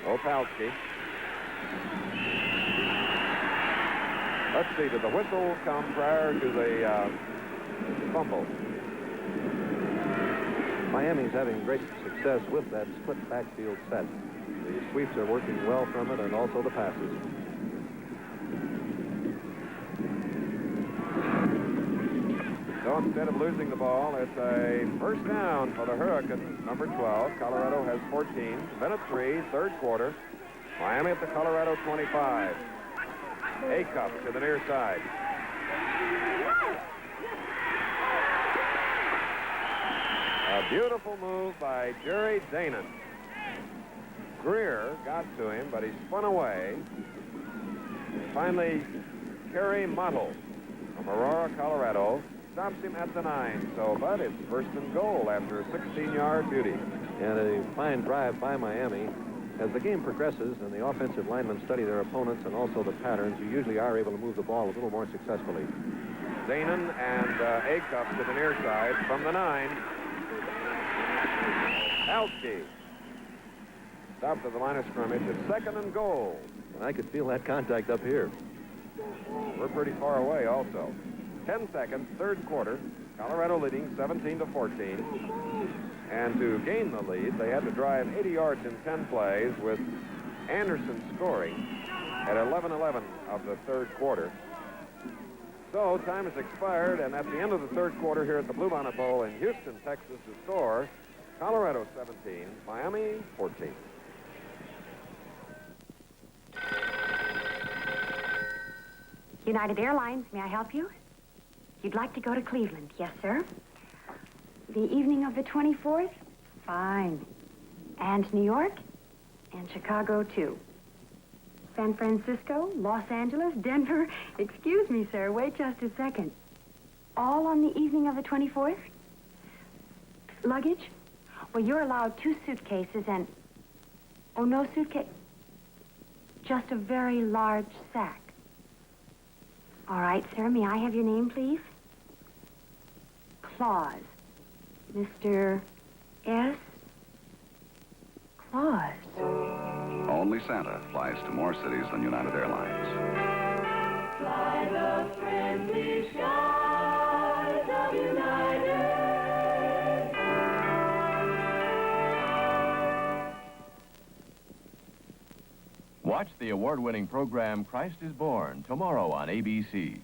Opalski. Let's see, did the whistle come prior to the fumble? Miami's having great success with that split backfield set. The sweeps are working well from it, and also the passes. So instead of losing the ball, it's a first down for the Hurricanes, number 12. Colorado has 14. Minute 3, third quarter. Miami at the Colorado 25. A-Cup to the near side. A beautiful move by Jerry Danon. Greer got to him, but he spun away. Finally, Kerry Mottle from Aurora, Colorado, stops him at the 9. So, but it's first and goal after a 16-yard beauty. And a fine drive by Miami. As the game progresses and the offensive linemen study their opponents and also the patterns, you usually are able to move the ball a little more successfully. Danon and A-Cup to the near side from the 9. Alski stopped at the line of scrimmage at second and goal. And I could feel that contact up here. We're pretty far away also. 10 seconds, third quarter. Colorado leading 17-14. And to gain the lead, they had to drive 80 yards in 10 plays, with Anderson scoring at 11:11 of the third quarter. So time has expired, and at the end of the third quarter here at the Bluebonnet Bowl in Houston, Texas, the score, Colorado 17, Miami 14. United Airlines, may I help you? You'd like to go to Cleveland? Yes, sir. The evening of the 24th? Fine. And New York? And Chicago, too. San Francisco, Los Angeles, Denver? Excuse me, sir. Wait just a second. All on the evening of the 24th? Luggage? Well, you're allowed 2 suitcases and... Oh, no suitcase. Just a very large sack. All right, sir. May I have your name, please? Claus. Mr. S. Claus. Only Santa flies to more cities than United Airlines. Fly the friendly skies of United. Watch the award-winning program Christ is Born tomorrow on ABC.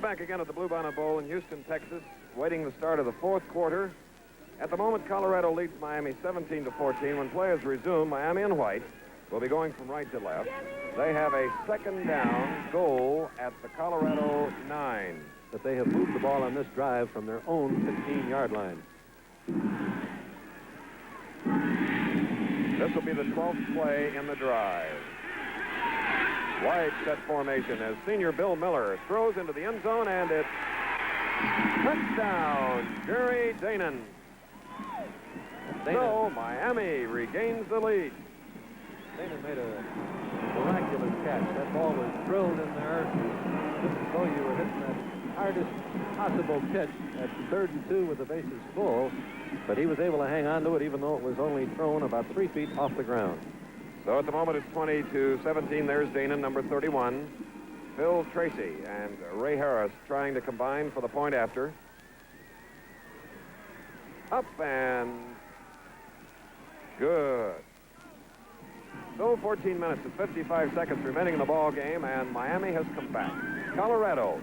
back again at the Bluebonnet Bowl in Houston, Texas, waiting the start of the fourth quarter. At the moment, Colorado leads Miami 17-14. When play is resumed, Miami in white will be going from right to left. They have a second down goal at the Colorado 9. But they have moved the ball on this drive from their own 15-yard line. This will be the 12th play in the drive. Wide set formation as senior Bill Miller throws into the end zone, and it's touchdown, Jerry Danon. So Miami regains the lead. Danon made a miraculous catch. That ball was drilled in there, just as though you were hitting that hardest possible pitch at 3rd and 2 with the bases full. But he was able to hang on to it, even though it was only thrown about 3 feet off the ground. So at the moment, it's 20-17. There's Danon, number 31. Phil Tracy and Ray Harris trying to combine for the point after. Up and good. So 14 minutes and 55 seconds remaining in the ball game, and Miami has come back. Colorado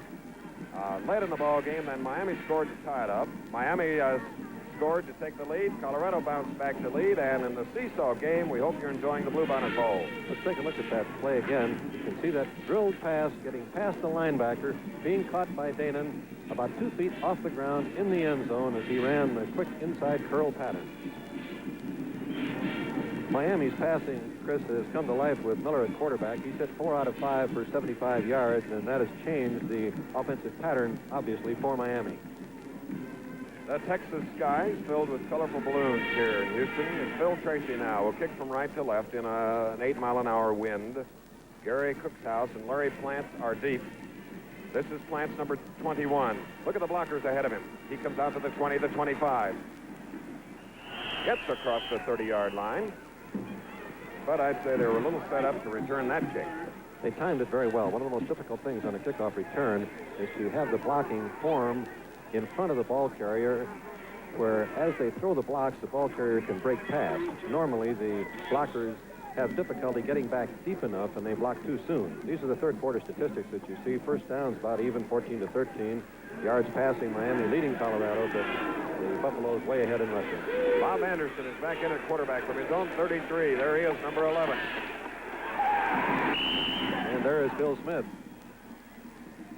led in the ball game, then Miami scored to tie it up. Miami scored to take the lead. Colorado bounced back to lead, and in the seesaw game, we hope you're enjoying the Bluebonnet Bowl. Let's take a look at that play again. You can see that drilled pass getting past the linebacker, being caught by Danon about 2 feet off the ground in the end zone as he ran the quick inside curl pattern. Miami's passing, Chris, has come to life with Miller at quarterback. He's hit 4 out of 5 for 75 yards, and that has changed the offensive pattern, obviously, for Miami. The Texas sky is filled with colorful balloons here in Houston. It's Phil Tracy now. Will kick from right to left in an 8-mile-an-hour wind. Gary Cookshouse and Larry Plants are deep. This is Plants, number 21. Look at the blockers ahead of him. He comes out to the 20, the 25. Gets across the 30-yard line. But I'd say they were a little set up to return that kick. They timed it very well. One of the most difficult things on a kickoff return is to have the blocking form in front of the ball carrier, where as they throw the blocks, the ball carrier can break past. Normally, the blockers have difficulty getting back deep enough, and they block too soon. These are the third quarter statistics that you see. First downs about even, 14-13. Yards passing, Miami leading Colorado, but the Buffaloes way ahead in rushing. Bob Anderson is back in at quarterback from his own 33. There he is, number 11. And there is Phil Smith.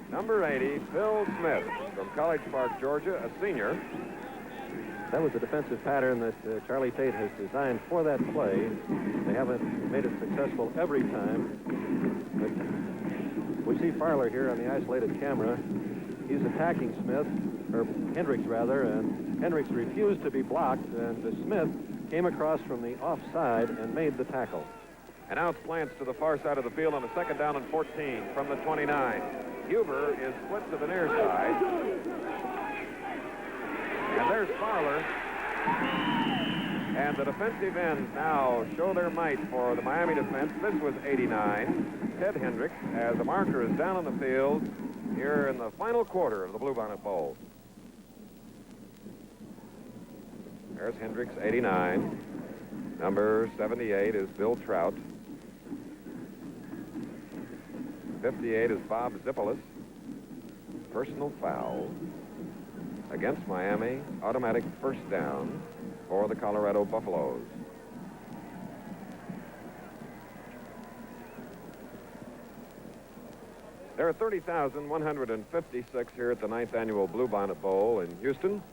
Number 80, Phil Smith from College Park, Georgia, a senior. That was the defensive pattern that Charlie Tate has designed for that play. They haven't made it successful every time. But we see Farler here on the isolated camera. He's attacking Smith, or Hendricks rather, and Hendricks refused to be blocked, and Smith came across from the offside and made the tackle. And now it's Plants to the far side of the field on a second down and 14 from the 29. Huber is split to the near side. And there's Farler. And the defensive ends now show their might for the Miami defense. This was 89. Ted Hendricks, as the marker is down on the field here in the final quarter of the Bluebonnet Bowl. There's Hendricks, 89. Number 78 is Bill Trout. 58 is Bob Zippolis. Personal foul against Miami. Automatic first down for the Colorado Buffaloes. There are 30,156 here at the 9th Annual Bluebonnet Bowl in Houston.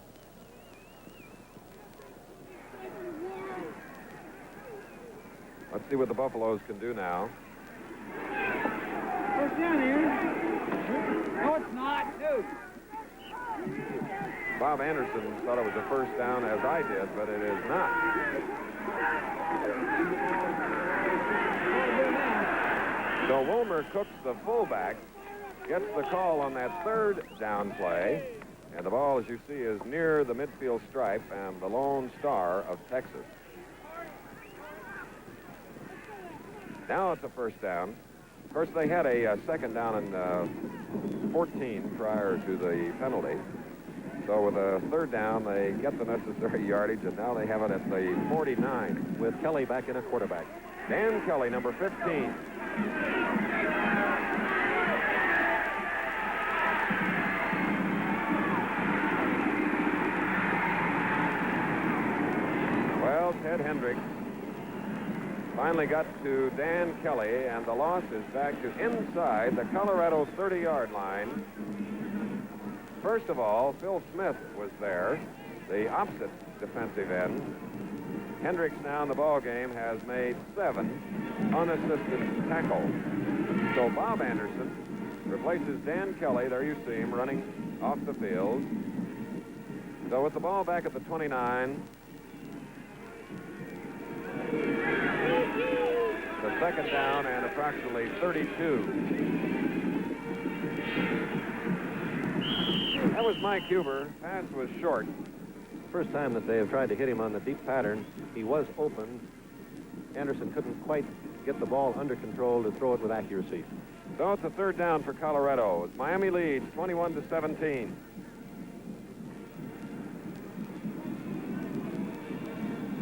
Let's see what the Buffaloes can do now. First down here. No, it's not, dude. Bob Anderson thought it was a first down, as I did, but it is not. So Wilmer Cooks, the fullback, gets the call on that third down play. And the ball, as you see, is near the midfield stripe and the Lone Star of Texas. Now it's a first down. Of course, they had a second down and 14 prior to the penalty. So with a third down, they get the necessary yardage, and now they have it at the 49. With Kelly back in at quarterback. Dan Kelly, number 15. Ted Hendricks finally got to Dan Kelly, and the loss is back to inside the Colorado 30-yard line. First of all, Phil Smith was there, the opposite defensive end. Hendricks now in the ball game has made 7 unassisted tackles. So Bob Anderson replaces Dan Kelly. There you see him running off the field. So with the ball back at the 29, the second down and approximately 32. That was Mike Huber. Pass was short. First time that they have tried to hit him on the deep pattern, he was open. Anderson couldn't quite get the ball under control to throw it with accuracy. So it's a third down for Colorado. Miami leads 21-17.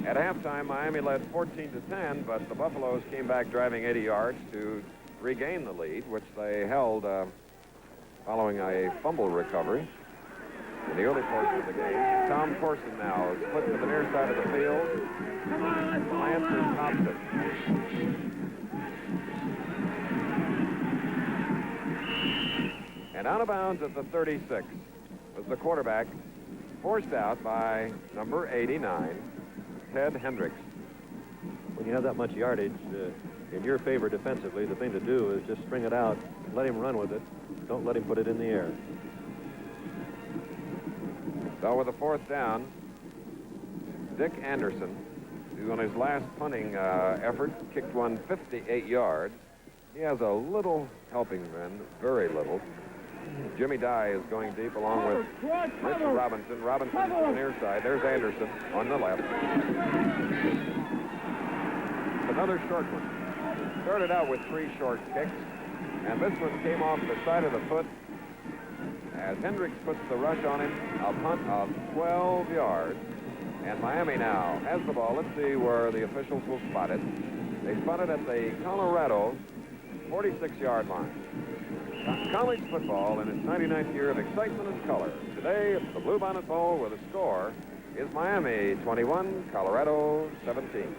At halftime, Miami led 14-10, but the Buffaloes came back driving 80 yards to regain the lead, which they held following a fumble recovery in the early portion of the game. Tom Corson now split to the near side of the field. Lance tops it. And out of bounds at the 36 was the quarterback, forced out by number 89, Ted Hendricks. When you have that much yardage in your favor defensively, the thing to do is just string it out, let him run with it. Don't let him put it in the air. So with the fourth down, Dick Anderson, who on his last punting effort kicked one 58 yards. He has a little helping men, very little. Jimmy Dye is going deep along with Rich Robinson. Robinson to the near side. There's Anderson on the left. Another short one. Started out with 3 short kicks, and this one came off the side of the foot as Hendricks puts the rush on him. A punt of 12 yards. And Miami now has the ball. Let's see where the officials will spot it. They spot it at the Colorado 46-yard line. College football in its 99th year of excitement and color. Today, the Bluebonnet Bowl with a score is Miami 21, Colorado 17.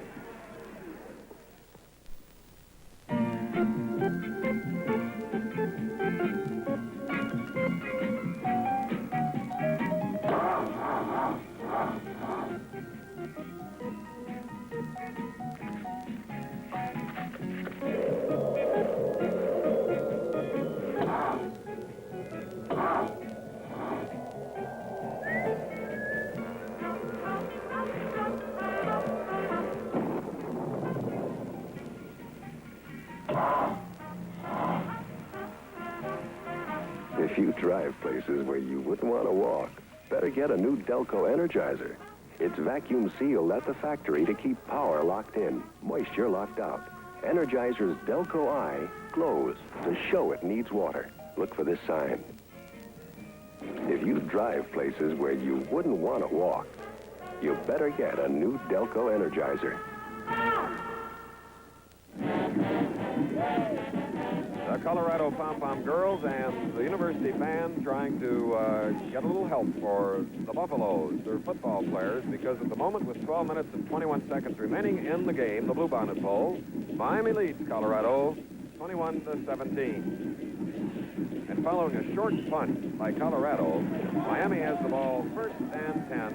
If you drive places where you wouldn't want to walk, better get a new Delco Energizer. It's vacuum sealed at the factory to keep power locked in, moisture locked out. Energizer's Delco eye glows to show it needs water. Look for this sign. If you drive places where you wouldn't want to walk, you better get a new Delco Energizer. The Colorado Pom-Pom girls and the university band trying to get a little help for the Buffaloes, their football players, because at the moment with 12 minutes and 21 seconds remaining in the game, the Bluebonnet Bowl, Miami leads Colorado 21-17. And following a short punt by Colorado, Miami has the ball first and 10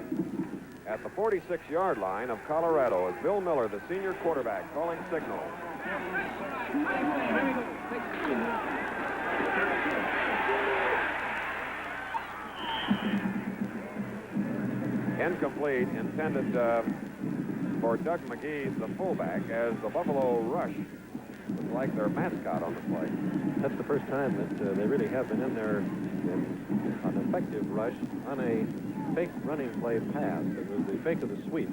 at the 46-yard line of Colorado as Bill Miller, the senior quarterback, calling signal. Incomplete, intended for Doug McGee, the fullback, as the Buffalo rush was like their mascot on the play. That's the first time that they really have been in there in an effective rush on a fake running play pass. It was the fake of the sweep.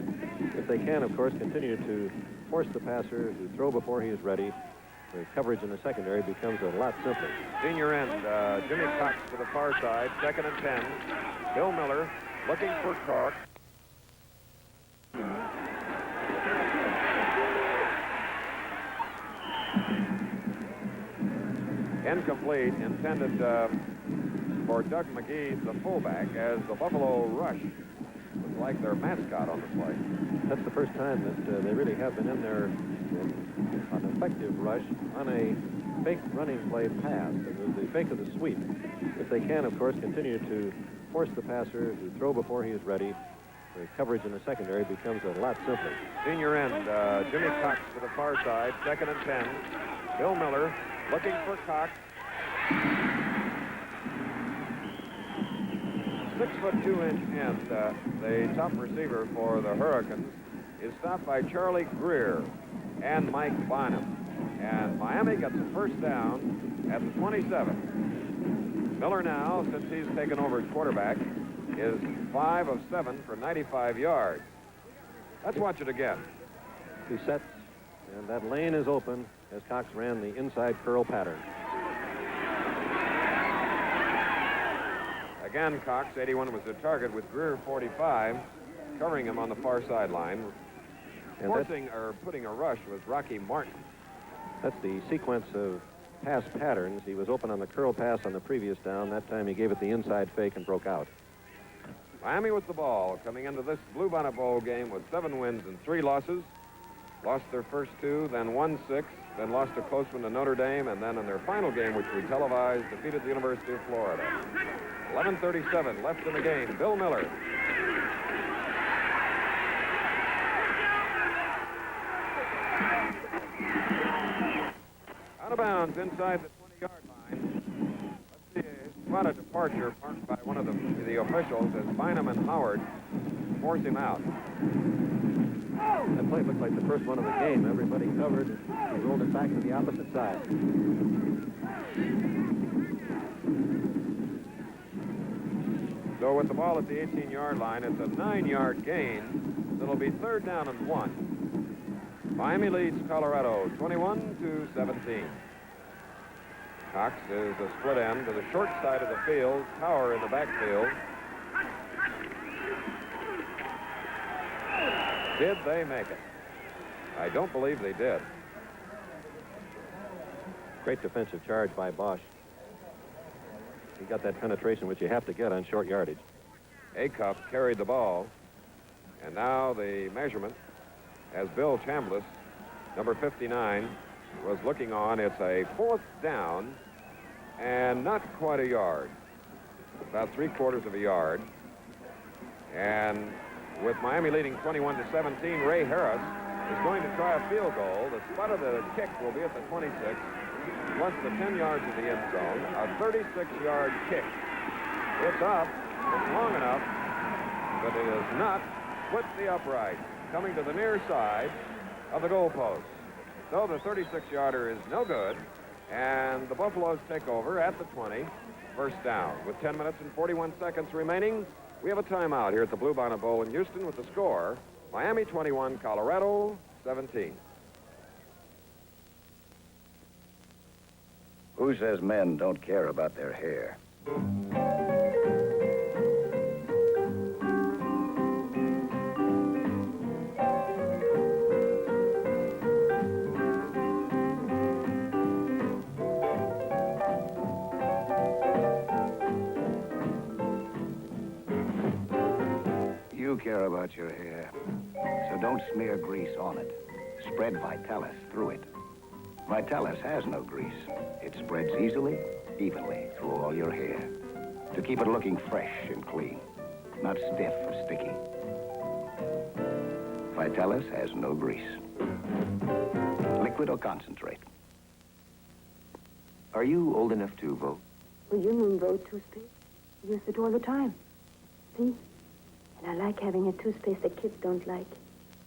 If they can, of course, continue to force the passer to throw before he is ready, the coverage in the secondary becomes a lot simpler. Senior end, Jimmy Cox to the far side, 2nd and 10. Bill Miller looking for Clark. Incomplete, intended for Doug McGee, the fullback, as the Buffalo rush was like their mascot on the play. That's the first time that they really have been in there in an effective rush on a fake running play pass. It was the fake of the sweep. If they can, of course, continue to force the passer to throw before he is ready, the coverage in the secondary becomes a lot simpler. Senior end, Jimmy Cox to the far side, 2nd and 10. Bill Miller looking for Cox. 6'2" end, the top receiver for the Hurricanes, is stopped by Charlie Greer and Mike Bonham. And Miami gets a first down at the 27. Miller now, since he's taken over as quarterback, is 5 of 7 for 95 yards. Let's watch it again. He sets, and that lane is open as Cox ran the inside curl pattern. Again, Cox, 81, was the target with Greer, 45, covering him on the far sideline. And Forcing or putting a rush was Rocky Martin. That's the sequence of pass patterns. He was open on the curl pass on the previous down. That time he gave it the inside fake and broke out. Miami with the ball coming into this Bluebonnet Bowl game with 7 wins and 3 losses. Lost their first 2, then won 6, then lost a close one to Notre Dame, and then in their final game, which we televised, defeated the University of Florida. 11:37 left in the game. Bill Miller. Out of bounds inside the 20-yard line. Let's see, spot a departure marked by one of the officials as Bynum and Howard force him out. That play looked like the first one of the game. Everybody covered. He rolled it back to the opposite side. So with the ball at the 18-yard line, it's a 9-yard gain. It'll be 3rd down and 1. Miami leads Colorado 21-17. Cox is a split end to the short side of the field. Tower in the backfield. Did they make it? I don't believe they did. Great defensive charge by Bosch. He got that penetration which you have to get on short yardage. Acuff carried the ball. And now the measurement, as Bill Chambliss, number 59, was looking on. It's a 4th down and not quite a yard. About 3/4 of a yard. And with Miami leading 21-17, Ray Harris is going to try a field goal. The spot of the kick will be at the 26, plus the 10 yards of the end zone. A 36-yard kick. It's up. It's long enough, but it is not split the upright, coming to the near side of the goalpost. So the 36-yarder is no good, and the Buffaloes take over at the 20, first down. With 10 minutes and 41 seconds remaining, we have a timeout here at the Bluebonnet Bowl in Houston with the score, Miami 21, Colorado 17. Who says men don't care about their hair? You care about your hair, so don't smear grease on it. Spread Vitalis through it. Vitalis has no grease. It spreads easily, evenly through all your hair to keep it looking fresh and clean, not stiff or sticky. Vitalis has no grease. Liquid or concentrate. Are you old enough to vote? Well, you mean vote toothpaste. Use it all the time. See? And I like having a toothpaste that kids don't like.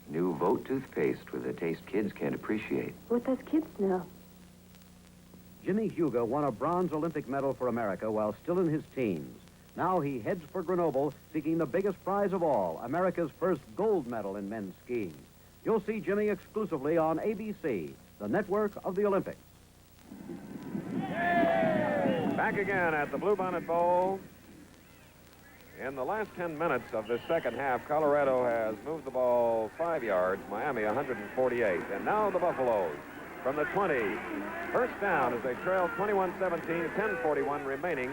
New Vote toothpaste with a taste kids can't appreciate. What does kids know? Jimmy Huga won a bronze Olympic medal for America while still in his teens. Now he heads for Grenoble, seeking the biggest prize of all, America's first gold medal in men's skiing. You'll see Jimmy exclusively on ABC, the network of the Olympics. Back again at the Bluebonnet Bowl. In the last 10 minutes of this second half, Colorado has moved the ball 5 yards, Miami 148. And now the Buffaloes from the 20. First down as they trail 21-17, 10:41 remaining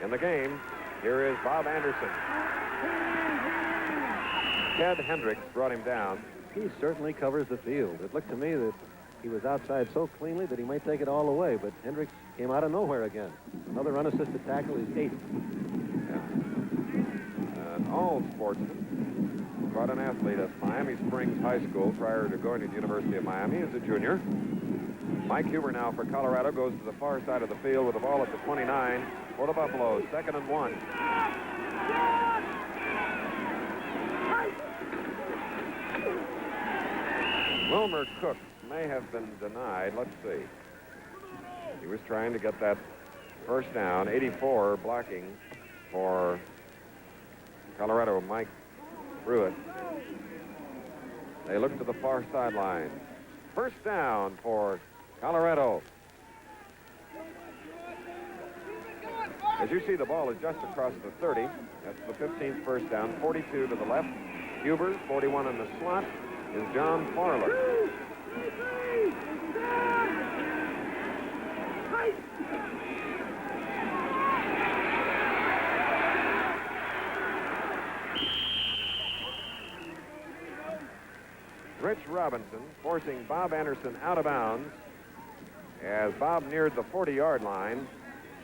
in the game. Here is Bob Anderson. Ted Hendricks brought him down. He certainly covers the field. It looked to me that he was outside so cleanly that he might take it all away, but Hendricks came out of nowhere again. Another unassisted tackle is 8. An all-sportsman. Brought an athlete at Miami Springs High School prior to going to the University of Miami as a junior. Mike Huber now for Colorado goes to the far side of the field with the ball at the 29 for the Buffaloes. 2nd and 1. Wilmer Cook may have been denied. Let's see. He was trying to get that first down. 84 blocking for Colorado. Mike Pruitt. They look to the far sideline. First down for Colorado. As you see, the ball is just across the 30. That's the 15th first down. 42 to the left. Huber, 41 in the slot, is John Farler. Rich Robinson forcing Bob Anderson out of bounds. As Bob neared the 40-yard line,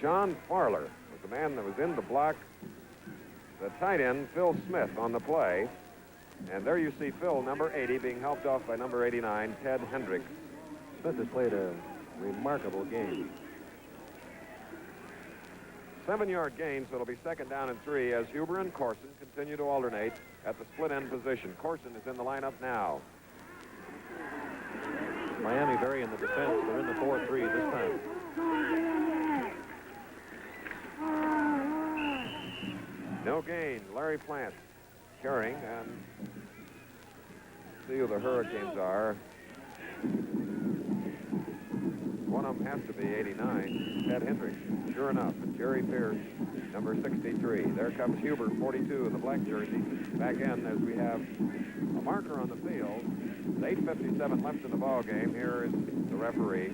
John Farler was the man that was in the block. The tight end, Phil Smith, on the play. And there you see Phil, number 80, being helped off by number 89, Ted Hendricks. Smith has played a remarkable game. 7-yard gain, so it'll be 2nd down and 3 as Huber and Corson continue to alternate at the split end position. Corson is in the lineup now. Miami very in the defense. They're in the 4-3 this time. No gain. Larry Plant carrying, and see who the Hurricanes are. One of them has to be 89, Ted Hendricks, sure enough, and Jerry Pierce, number 63. There comes Huber, 42, in the black jersey. Back in as we have a marker on the field. 8:57 left in the ball game. Here is the referee.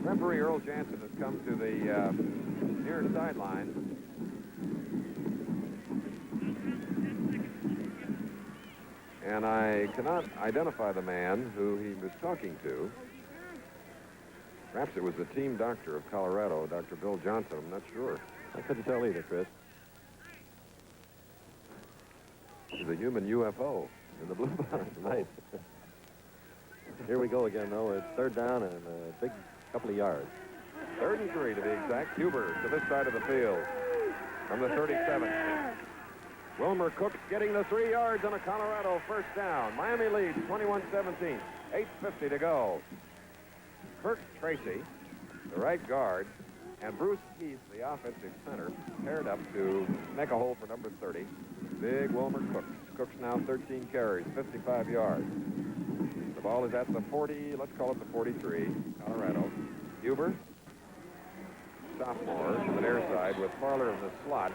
Referee Earl Jansen has come to the near sideline. And I cannot identify the man who he was talking to. Perhaps it was the team doctor of Colorado, Dr. Bill Johnson. I'm not sure. I couldn't tell either, Chris. He's a human UFO in the Bluebonnet. Right. Here we go again, though. It's 3rd down and a big couple of yards. 3rd and 3 to be exact. Huber to this side of the field from the 37. Wilmer Cook's getting the 3 yards on a Colorado first down. Miami leads 21-17. 8:50 to go. Kirk Tracy, the right guard, and Bruce Heath, the offensive center, paired up to make a hole for number 30. Big Wilmer Cook. Cook's now 13 carries, 55 yards. The ball is at the 40, let's call it the 43, Colorado. Huber, sophomore, to the near side with Farler in the slot.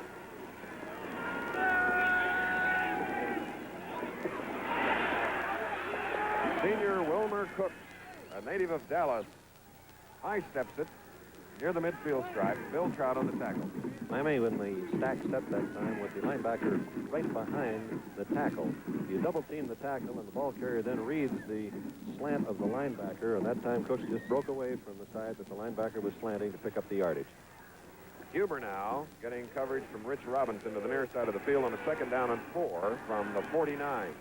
Senior Wilmer Cook, a native of Dallas, high steps it near the midfield stripe. Bill Trout on the tackle. Miami, when the stack stepped that time with the linebacker right behind the tackle. You double team the tackle, and the ball carrier then reads the slant of the linebacker, and that time Cook just broke away from the side that the linebacker was slanting to pick up the yardage. Huber now getting coverage from Rich Robinson to the near side of the field on a 2nd down and 4 from the 49.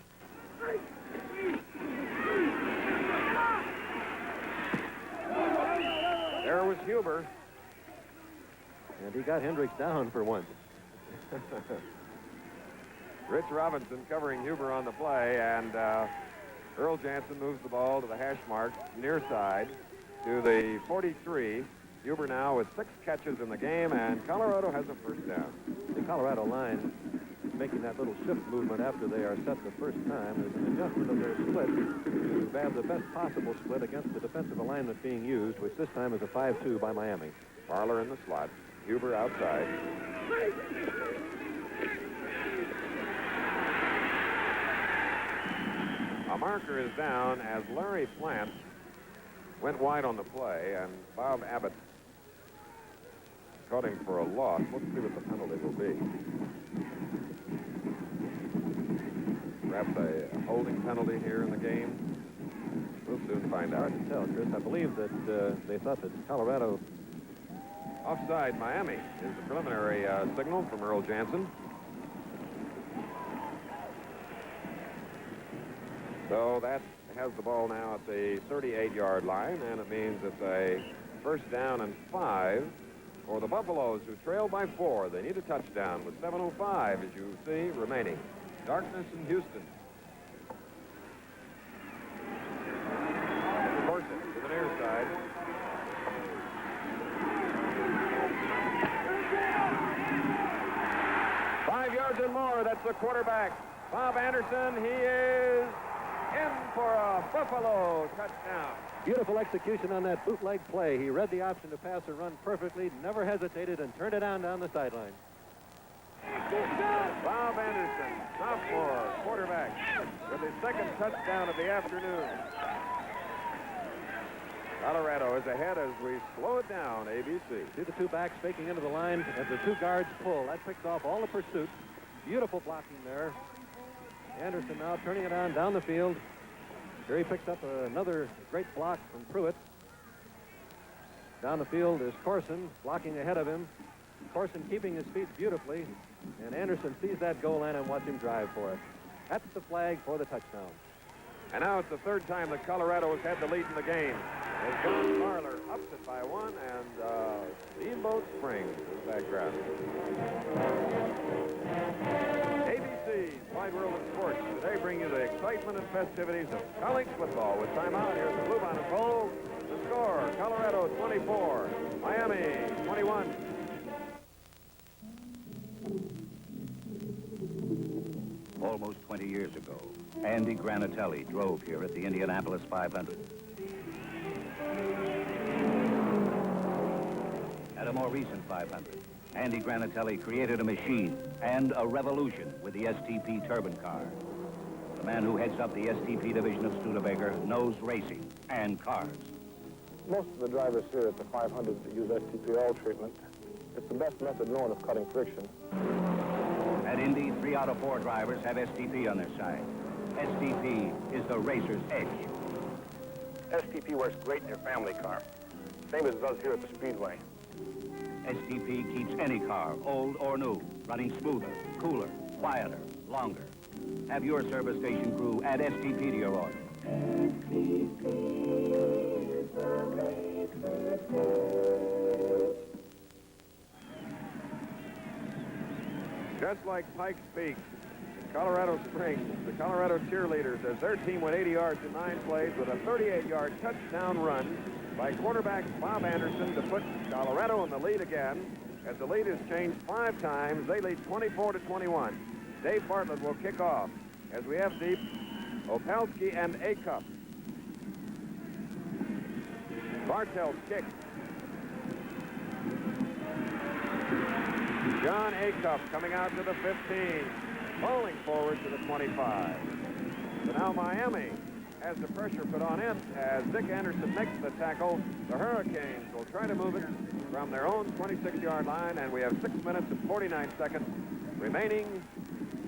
There was Huber. And he got Hendricks down for once. Rich Robinson covering Huber on the play, and Earl Jansen moves the ball to the hash mark near side to the 43. Huber now with 6 catches in the game, and Colorado has a first down. The Colorado line making that little shift movement after they are set the first time is an adjustment of their split to have the best possible split against the defensive alignment being used, which this time is a 5-2 by Miami. Farler in the slot. Huber outside. marker is down as Larry Plant went wide on the play, and Bob Abbott caught him for a loss. Let's see what the penalty will be. Perhaps a holding penalty here in the game. We'll soon find out. Hard to tell, Chris. I believe that they thought that Colorado... Offside Miami is the preliminary signal from Earl Jansen. So that has the ball now at the 38-yard line, and it means it's a first down and 5 for the Buffaloes, who trail by 4. They need a touchdown with 7:05, as you see, remaining. Darkness in Houston. Force it to the near side. And more. That's the quarterback, Bob Anderson. He is in for a Buffalo touchdown. Beautiful execution on that bootleg play. He read the option to pass and run perfectly, never hesitated, and turned it down the sideline. Bob Anderson, sophomore quarterback, with his second touchdown of the afternoon. Colorado is ahead as we slow it down, ABC. See the two backs faking into the line as the two guards pull. That picks off all the pursuit. Beautiful blocking there. Anderson now turning it on down the field. Here he picks up another great block from Pruitt. Down the field is Corson blocking ahead of him. Corson keeping his feet beautifully. And Anderson sees that goal line and watch him drive for it. That's the flag for the touchdown. And now it's the third time that Colorado has had the lead in the game. As John Marler ups it by 1, and Steamboat Springs in the background. ABC's Wide World of Sports today bring you the excitement and festivities of college football. With timeout, here's the Bluebonnet Bowl. The score, Colorado 24, Miami 21. Almost 20 years ago, Andy Granatelli drove here at the Indianapolis 500. At a more recent 500, Andy Granatelli created a machine and a revolution with the STP turbine car. The man who heads up the STP division of Studebaker knows racing and cars. Most of the drivers here at the 500 use STP oil treatment. It's the best method known of cutting friction. At Indy, 3 out of 4 drivers have STP on their side. STP is the racer's edge. STP works great in your family car, same as it does here at the Speedway. STP keeps any car, old or new, running smoother, cooler, quieter, longer. Have your service station crew add STP to your oil. Just like Pikes Peak, Colorado Springs, the Colorado cheerleaders, as their team went 80 yards in 9 plays with a 38-yard touchdown run by quarterback Bob Anderson to put Colorado in the lead again. As the lead has changed 5 times, they lead 24-21. Dave Bartlett will kick off as we have deep Opalski and Acuff. Bartels kick. John Acuff coming out to the 15, falling forward to the 25. So now Miami has the pressure put on it as Dick Anderson makes the tackle. The Hurricanes will try to move it from their own 26-yard line, and we have 6 minutes and 49 seconds remaining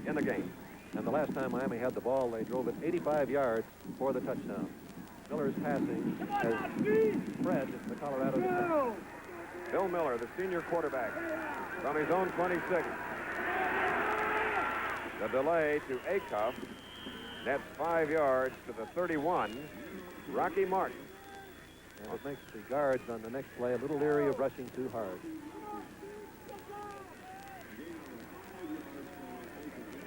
in the game. And the last time Miami had the ball, they drove it 85 yards for the touchdown. Miller's passing has spread the Colorado defense. Bill Miller, the senior quarterback, from his own 26. The delay to Acuff. That's 5 yards to the 31. Rocky Martin. And it makes the guards on the next play a little leery of rushing too hard.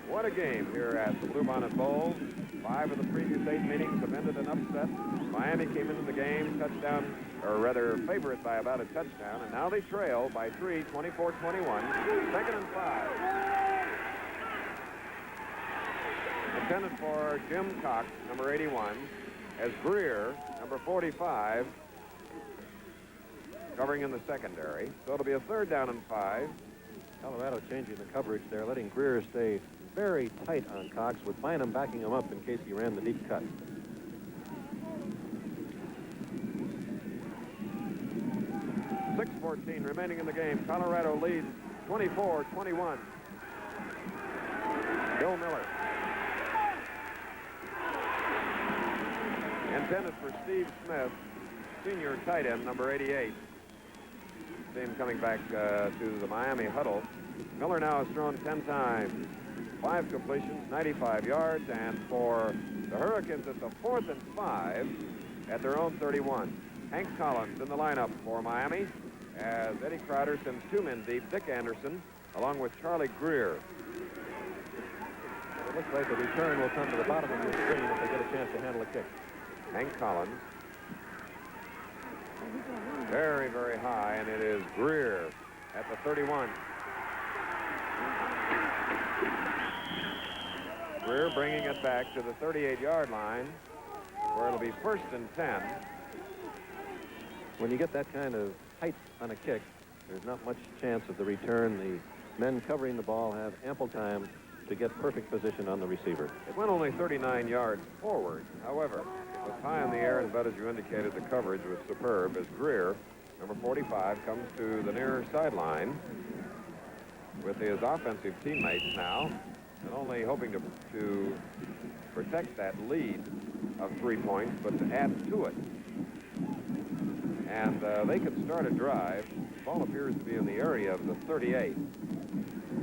What a game here at the Bluebonnet Bowl. 5 of the previous 8 meetings have ended in upset. Miami came into the game touchdown, or rather favored by about a touchdown, and now they trail by 3, 24-21. 2nd and 5. Intended for Jim Cox, number 81, as Greer, number 45, covering in the secondary. So it'll be a 3rd down and 5. Colorado changing the coverage there, letting Greer stay very tight on Cox, with Bynum backing him up in case he ran the deep cut. .6:14 remaining in the game. Colorado leads 24-21. Bill Miller. Intended for Steve Smith, senior tight end, number 88. See him coming back to the Miami huddle. Miller now has thrown 10 times, 5 completions, 95 yards, and for the Hurricanes, it's a 4th and 5 at their own 31. Hank Collins in the lineup for Miami, as Eddie Crowder sends 2 men deep. Dick Anderson, along with Charlie Greer. It looks like the return will come to the bottom of the screen if they get a chance to handle a kick. Hank Collins. Very, very high, and it is Greer at the 31. Greer bringing it back to the 38-yard line, where it'll be 1st and 10. When you get that kind of height on a kick, there's not much chance of the return. The men covering the ball have ample time to get perfect position on the receiver. It went only 39 yards forward. However, it was high in the air, and, Bud, as you indicated, the coverage was superb as Greer, number 45, comes to the near sideline with his offensive teammates now, and only hoping to protect that lead of 3 points, but to add to it. And they could start a drive. The ball appears to be in the area of the 38.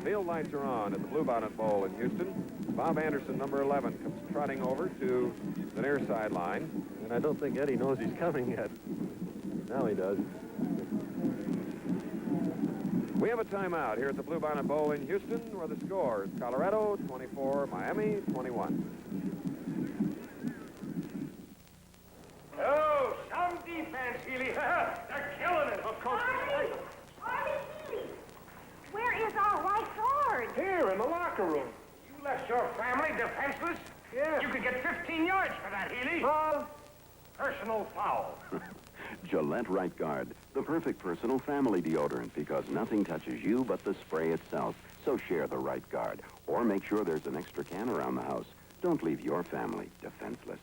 Field lights are on at the Bluebonnet Bowl in Houston. Bob Anderson, number 11, comes trotting over to the near sideline. And I don't think Eddie knows he's coming yet. Now he does. We have a timeout here at the Bluebonnet Bowl in Houston, where the score is Colorado 24, Miami 21. Oh, some defense, Healy. They're killing it. Of course. Where is our white sword? Here, in the locker room. You left your family defenseless? Yeah. You could get 15 yards for that, Healy. Personal foul. Gillette Right Guard, the perfect personal family deodorant, because nothing touches you but the spray itself. So share the Right Guard, or make sure there's an extra can around the house. Don't leave your family defenseless.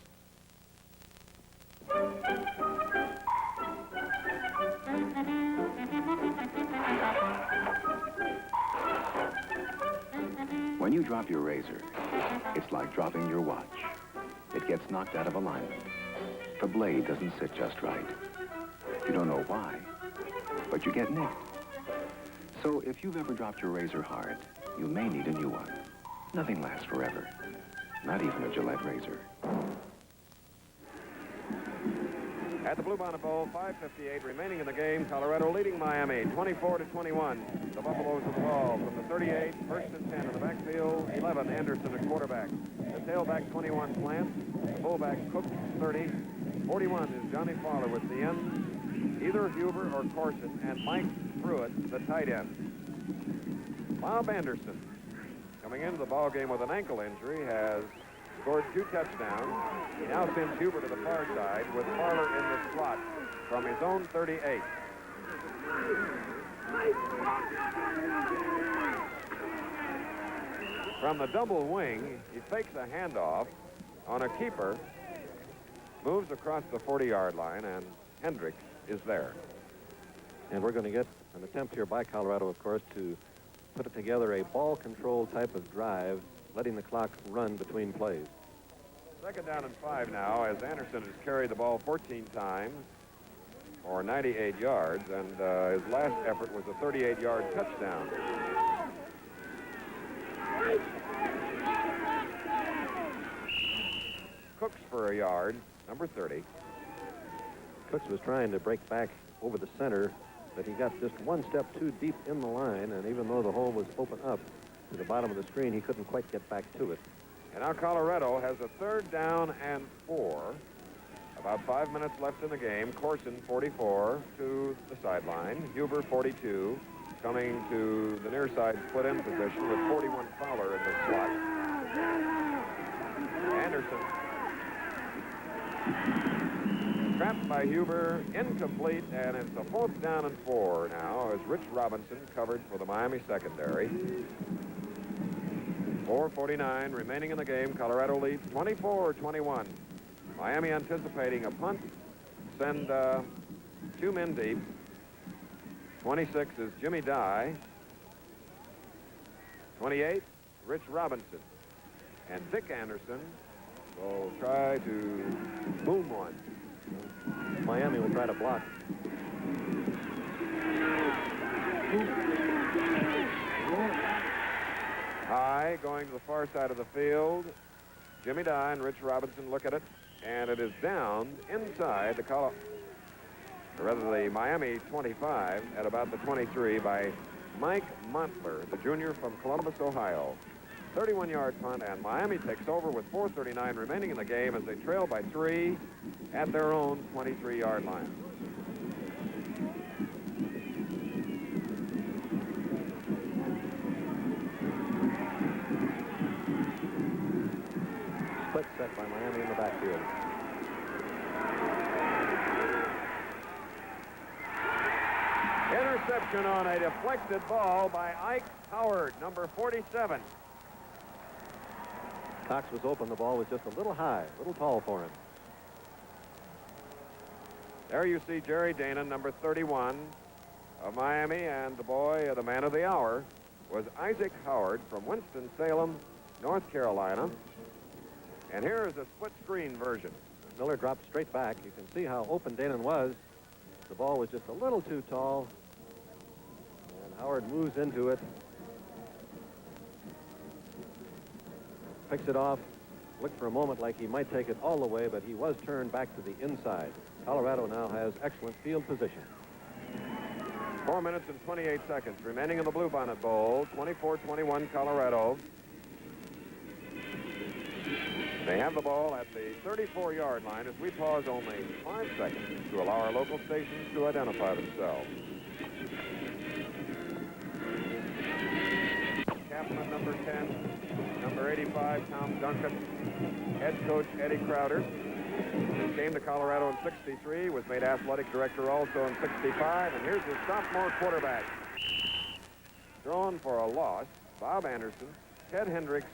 When you drop your razor, it's like dropping your watch. It gets knocked out of alignment. The blade doesn't sit just right. You don't know why, but you get nicked. So if you've ever dropped your razor hard, you may need a new one. Nothing lasts forever, not even a Gillette razor. At the Bluebonnet Bowl, 5:58 remaining in the game. Colorado leading Miami 24-21. The Buffaloes with the ball from the 38, 1st and 10 in the backfield. 11, Anderson at quarterback. The tailback, 21, Plant. The fullback, Cook, 30. 41 is Johnny Fowler with the end. Either Huber or Corson, and Mike Pruitt, the tight end. Bob Anderson, coming into the ball game with an ankle injury, has scored 2 touchdowns. He now sends Huber to the far side with Fowler in the slot from his own 38. From the double wing, he fakes a handoff on a keeper, moves across the 40-yard line, and Hendricks is there. And we're going to get an attempt here by Colorado, of course, to put together a ball control type of drive, letting the clock run between plays. 2nd down and 5 now, as Anderson has carried the ball 14 times for 98 yards, and his last effort was a 38-yard touchdown. Cooks for a yard, number 30. Cooks was trying to break back over the center, but he got just 1 step too deep in the line, and even though the hole was open up to the bottom of the screen, he couldn't quite get back to it. And now Colorado has a 3rd down and 4. About 5 minutes left in the game. Corson, 44, to the sideline. Huber, 42, coming to the near side split end position with 41 Fowler in the slot. Anderson. Trapped by Huber, incomplete, and it's a 4th down and 4 now as Rich Robinson covered for the Miami secondary. 4:49 remaining in the game. Colorado leads 24-21. Miami anticipating a punt. Send 2 men deep. 26 is Jimmy Dye. 28, Rich Robinson. And Dick Anderson will try to boom one. Miami will try to block. High, going to the far side of the field. Jimmy Dye and Rich Robinson look at it, and it is down inside the Miami 25 at about the 23 by Mike Montler, the junior from Columbus, Ohio. 31-yard punt, and Miami takes over with 4:39 remaining in the game as they trail by 3 at their own 23-yard line. Split set by Miami in the backfield. Interception on a deflected ball by Ike Howard, number 47. Cox was open. The ball was just a little high, a little tall for him. There you see Jerry Dana, number 31 of Miami, and the man of the hour was Isaac Howard from Winston-Salem, North Carolina. And here is a split screen version. Miller dropped straight back. You can see how open Danon was. The ball was just a little too tall. And Howard moves into it. Picks it off. Looked for a moment like he might take it all the way, but he was turned back to the inside. Colorado now has excellent field position. 4 minutes and 28 seconds remaining in the Bluebonnet Bowl. 24-21 Colorado. They have the ball at the 34-yard line as we pause only 5 seconds to allow our local stations to identify themselves. Captain number 10, number 85, Tom Duncan, head coach Eddie Crowder, who came to Colorado in '63, was made athletic director also in '65, and here's his sophomore quarterback. Throwing for a loss, Bob Anderson. Ted Hendricks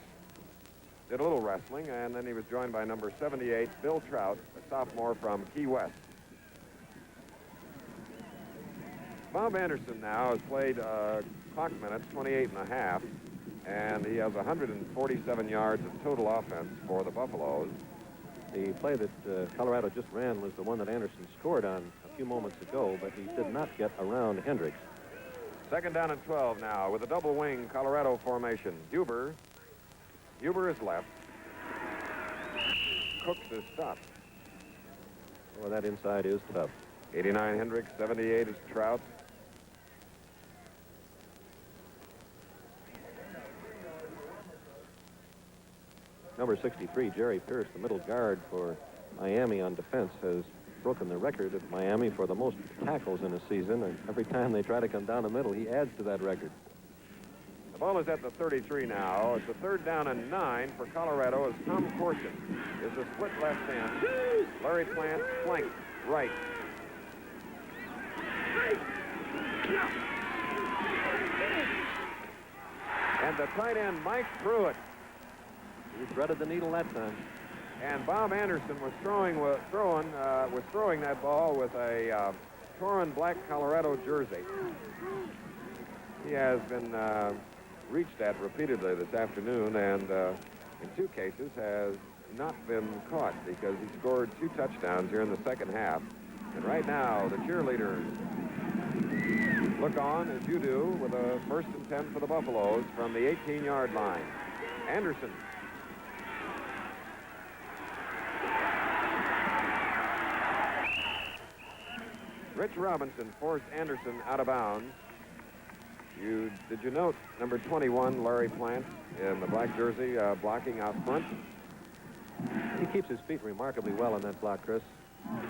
did a little wrestling, and then he was joined by number 78, Bill Trout, a sophomore from Key West. Bob Anderson now has played clock minutes, 28 and a half, and he has 147 yards of total offense for the Buffaloes. The play that Colorado just ran was the one that Anderson scored on a few moments ago, but he did not get around Hendricks. Second down and 12 now with a double wing Colorado formation. Huber is left. Cooks is stopped. Well, that inside is tough. 89 Hendricks, 78 is Trout. Number 63, Jerry Pierce, the middle guard for Miami on defense, has broken the record of Miami for the most tackles in a season, and every time they try to come down the middle, he adds to that record. The ball is at the 33 now. It's a 3rd down and 9 for Colorado as Tom Corson is a split left end. Larry Plant flank right. And the tight end, Mike Pruitt. He threaded the needle that time. And Bob Anderson was throwing that ball with a torn black Colorado jersey. He has been reached at repeatedly this afternoon, and in 2 cases has not been caught because he scored 2 touchdowns here in the second half. And right now, the cheerleaders look on, as you do, with a 1st and 10 for the Buffaloes from the 18-yard line. Anderson. Rich Robinson forced Anderson out of bounds. Did you note number 21, Larry Plant, in the black jersey, blocking out front? He keeps his feet remarkably well on that block, Chris.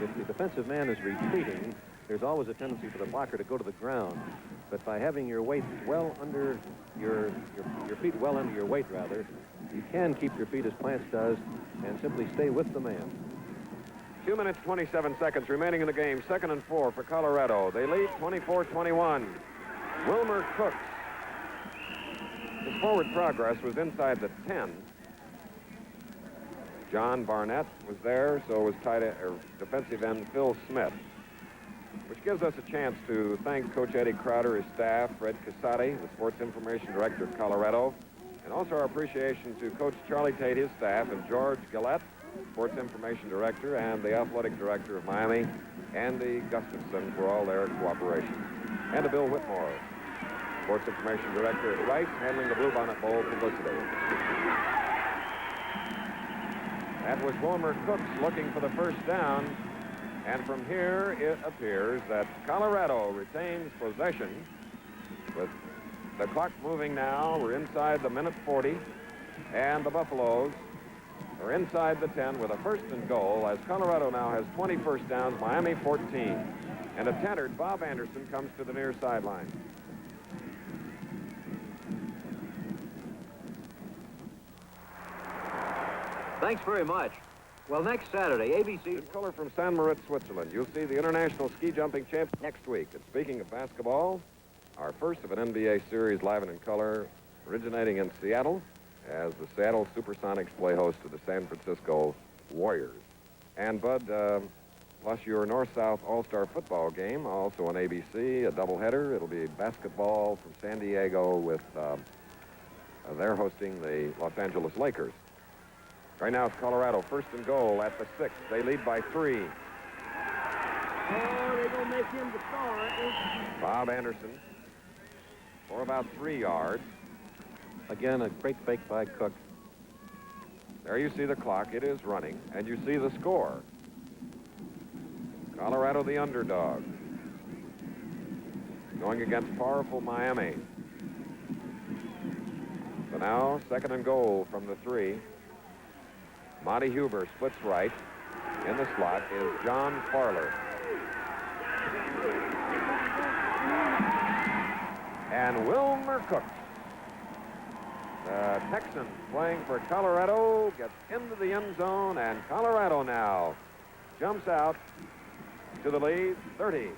If the defensive man is retreating, there's always a tendency for the blocker to go to the ground. But by having your weight well under your feet well under your weight, rather, you can keep your feet as Plants does and simply stay with the man. 2 minutes, 27 seconds remaining in the game. 2nd and 4 for Colorado. They lead 24-21. Wilmer Cooks, the forward progress was inside the 10. John Barnett was there, so was defensive end Phil Smith, which gives us a chance to thank Coach Eddie Crowder, his staff, Fred Casati, the Sports Information Director of Colorado, and also our appreciation to Coach Charlie Tate, his staff, and George Gillette, Sports Information Director, and the Athletic Director of Miami, Andy Gustafson, for all their cooperation. And to Bill Whitmore, Sports Information Director at Rice, handling the Bluebonnet Bowl publicity. That was Wilmer Cooks looking for the first down. And from here, it appears that Colorado retains possession with the clock moving now. We're inside the minute 40. And the Buffaloes are inside the 10 with a first and goal, as Colorado now has 20 first downs, Miami 14. And a tattered Bob Anderson comes to the near sideline. Thanks very much. Well, next Saturday, ABC... In color from San Moritz, Switzerland, you'll see the International Ski Jumping Champ next week. And speaking of basketball, our first of an NBA series live and in color, originating in Seattle, as the Seattle Supersonics play host to the San Francisco Warriors. And, Bud, plus your North-South All-Star football game, also on ABC, a doubleheader. It'll be basketball from San Diego with... they're hosting the Los Angeles Lakers. Right now it's Colorado, first and goal at the 6. They lead by 3. Oh, they're going to make him the star, aren't they? Bob Anderson for about 3 yards. Again, a great fake by Cook. There you see the clock. It is running, and you see the score. Colorado the underdog, going against powerful Miami. So now, second and goal from the 3. Monty Huber splits right. In the slot is John Farler. And Wilmer Cooks, the Texan playing for Colorado, gets into the end zone, and Colorado now jumps out to the lead, 30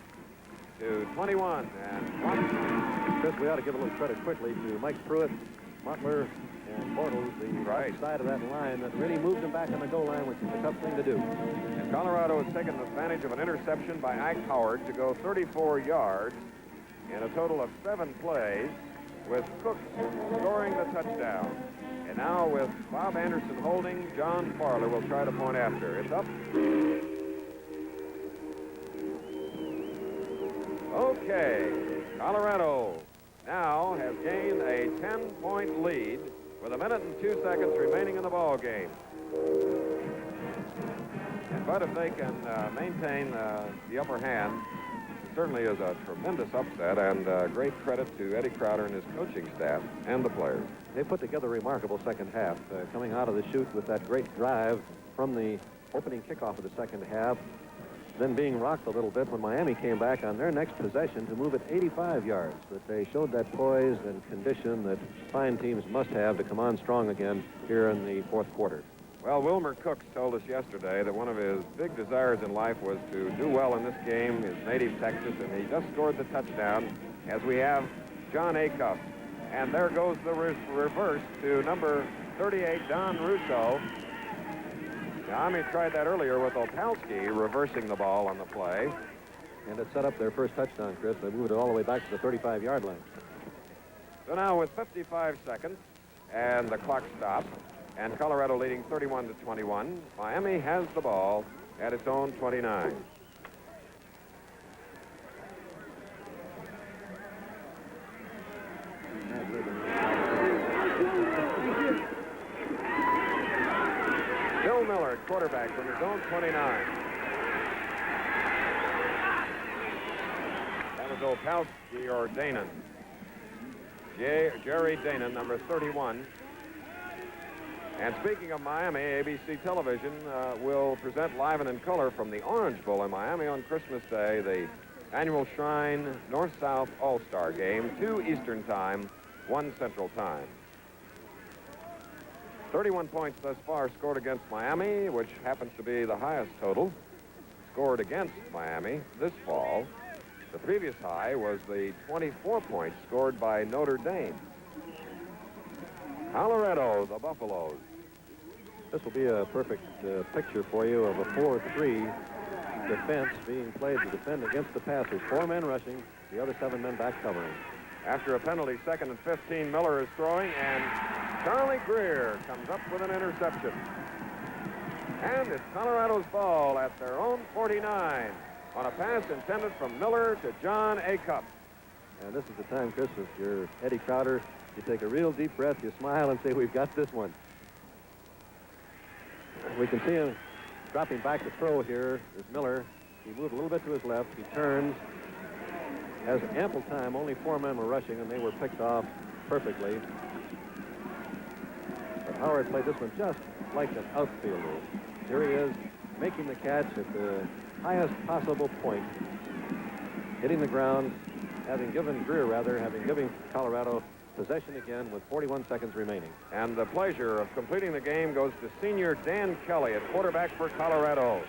to 21. And Chris, we ought to give a little credit quickly to Mike Pruitt, Mottler, and Bortles, the right side of that line that really moved them back on the goal line, which is a tough thing to do. And Colorado has taken advantage of an interception by Ike Howard to go 34 yards in a total of 7 plays, with Cooks scoring the touchdown. And now with Bob Anderson holding, John Farler will try to point after. It's up. Okay, Colorado now has gained a 10-point lead with 1 minute and 2 seconds remaining in the ball game. But if they can maintain the upper hand, it certainly is a tremendous upset, and great credit to Eddie Crowder and his coaching staff and the players. They put together a remarkable second half, coming out of the chute with that great drive from the opening kickoff of the second half, then being rocked a little bit when Miami came back on their next possession to move it 85 yards. But they showed that poise and condition that fine teams must have to come on strong again here in the fourth quarter. Well, Wilmer Cooks told us yesterday that one of his big desires in life was to do well in this game, his native Texas, and he just scored the touchdown, as we have John Acuff. And there goes the reverse to number 38, Don Russo. Now, Miami tried that earlier with Opalski reversing the ball on the play. And it set up their first touchdown, Chris. They moved it all the way back to the 35-yard line. So now with 55 seconds and the clock stops, and Colorado leading 31 to 21, Miami has the ball at its own 29. Bill Miller, quarterback from his own 29. That was Opalski or Danon. Jerry Danon, number 31. And speaking of Miami, ABC Television will present live and in color from the Orange Bowl in Miami on Christmas Day, the annual Shrine North-South All-Star Game, 2 Eastern Time, 1 Central Time. 31 points thus far scored against Miami, which happens to be the highest total scored against Miami this fall. The previous high was the 24 points scored by Notre Dame. Colorado, the Buffaloes. This will be a perfect picture for you of a 4-3 defense being played to defend against the passers. 4 men rushing, the other 7 men back covering. After a penalty, 2nd and 15, Miller is throwing, and Charlie Greer comes up with an interception. And it's Colorado's ball at their own 49 on a pass intended from Miller to John Acup. And this is the time, Chris, if you're Eddie Crowder, you take a real deep breath, you smile, and say, we've got this one. We can see him dropping back to throw here is Miller. He moved a little bit to his left. He turns. Has ample time. Only 4 men were rushing, and they were picked off perfectly. But Howard played this one just like an outfielder. Here he is, making the catch at the highest possible point, hitting the ground, having given Colorado possession again with 41 seconds remaining. And the pleasure of completing the game goes to senior Dan Kelly at quarterback for Colorado.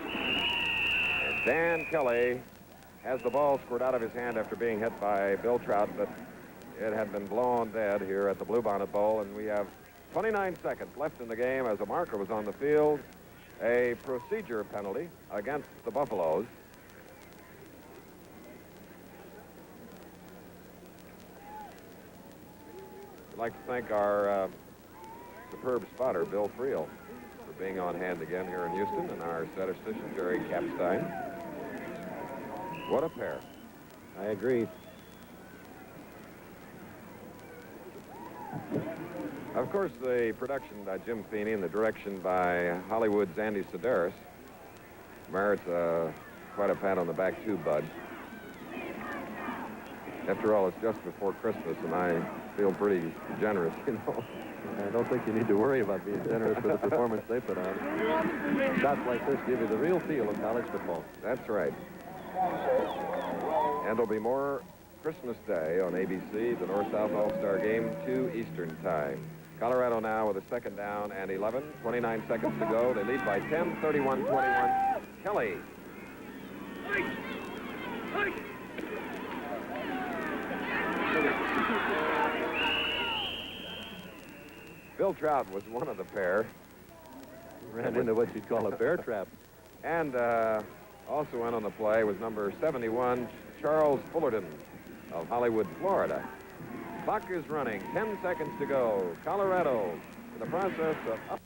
And Dan Kelly has the ball squirted out of his hand after being hit by Bill Trout, but it had been blown dead here at the Bluebonnet Bowl, and we have 29 seconds left in the game as a marker was on the field. A procedure penalty against the Buffaloes. I'd like to thank our superb spotter, Bill Friel, for being on hand again here in Houston, and our statistician, Jerry Capstein. What a pair. I agree. Of course, the production by Jim Feeney and the direction by Hollywood's Andy Sedaris merits quite a pat on the back, too, Bud. After all, it's just before Christmas, and I feel pretty generous, you know. I don't think you need to worry about being generous with the performance they put on. Shots like this give you the real feel of college football. That's right. And there'll be more Christmas Day on ABC, the North-South All-Star Game, 2 Eastern Time. Colorado now with a 2nd down and 11, 29 seconds to go. They lead by 10, 31-21. Kelly. Bill Trout was one of the pair. Ran into what you'd call a bear trap. And also in on the play was number 71, Charles Fullerton of Hollywood, Florida. Clock is running, 10 seconds to go. Colorado in the process of up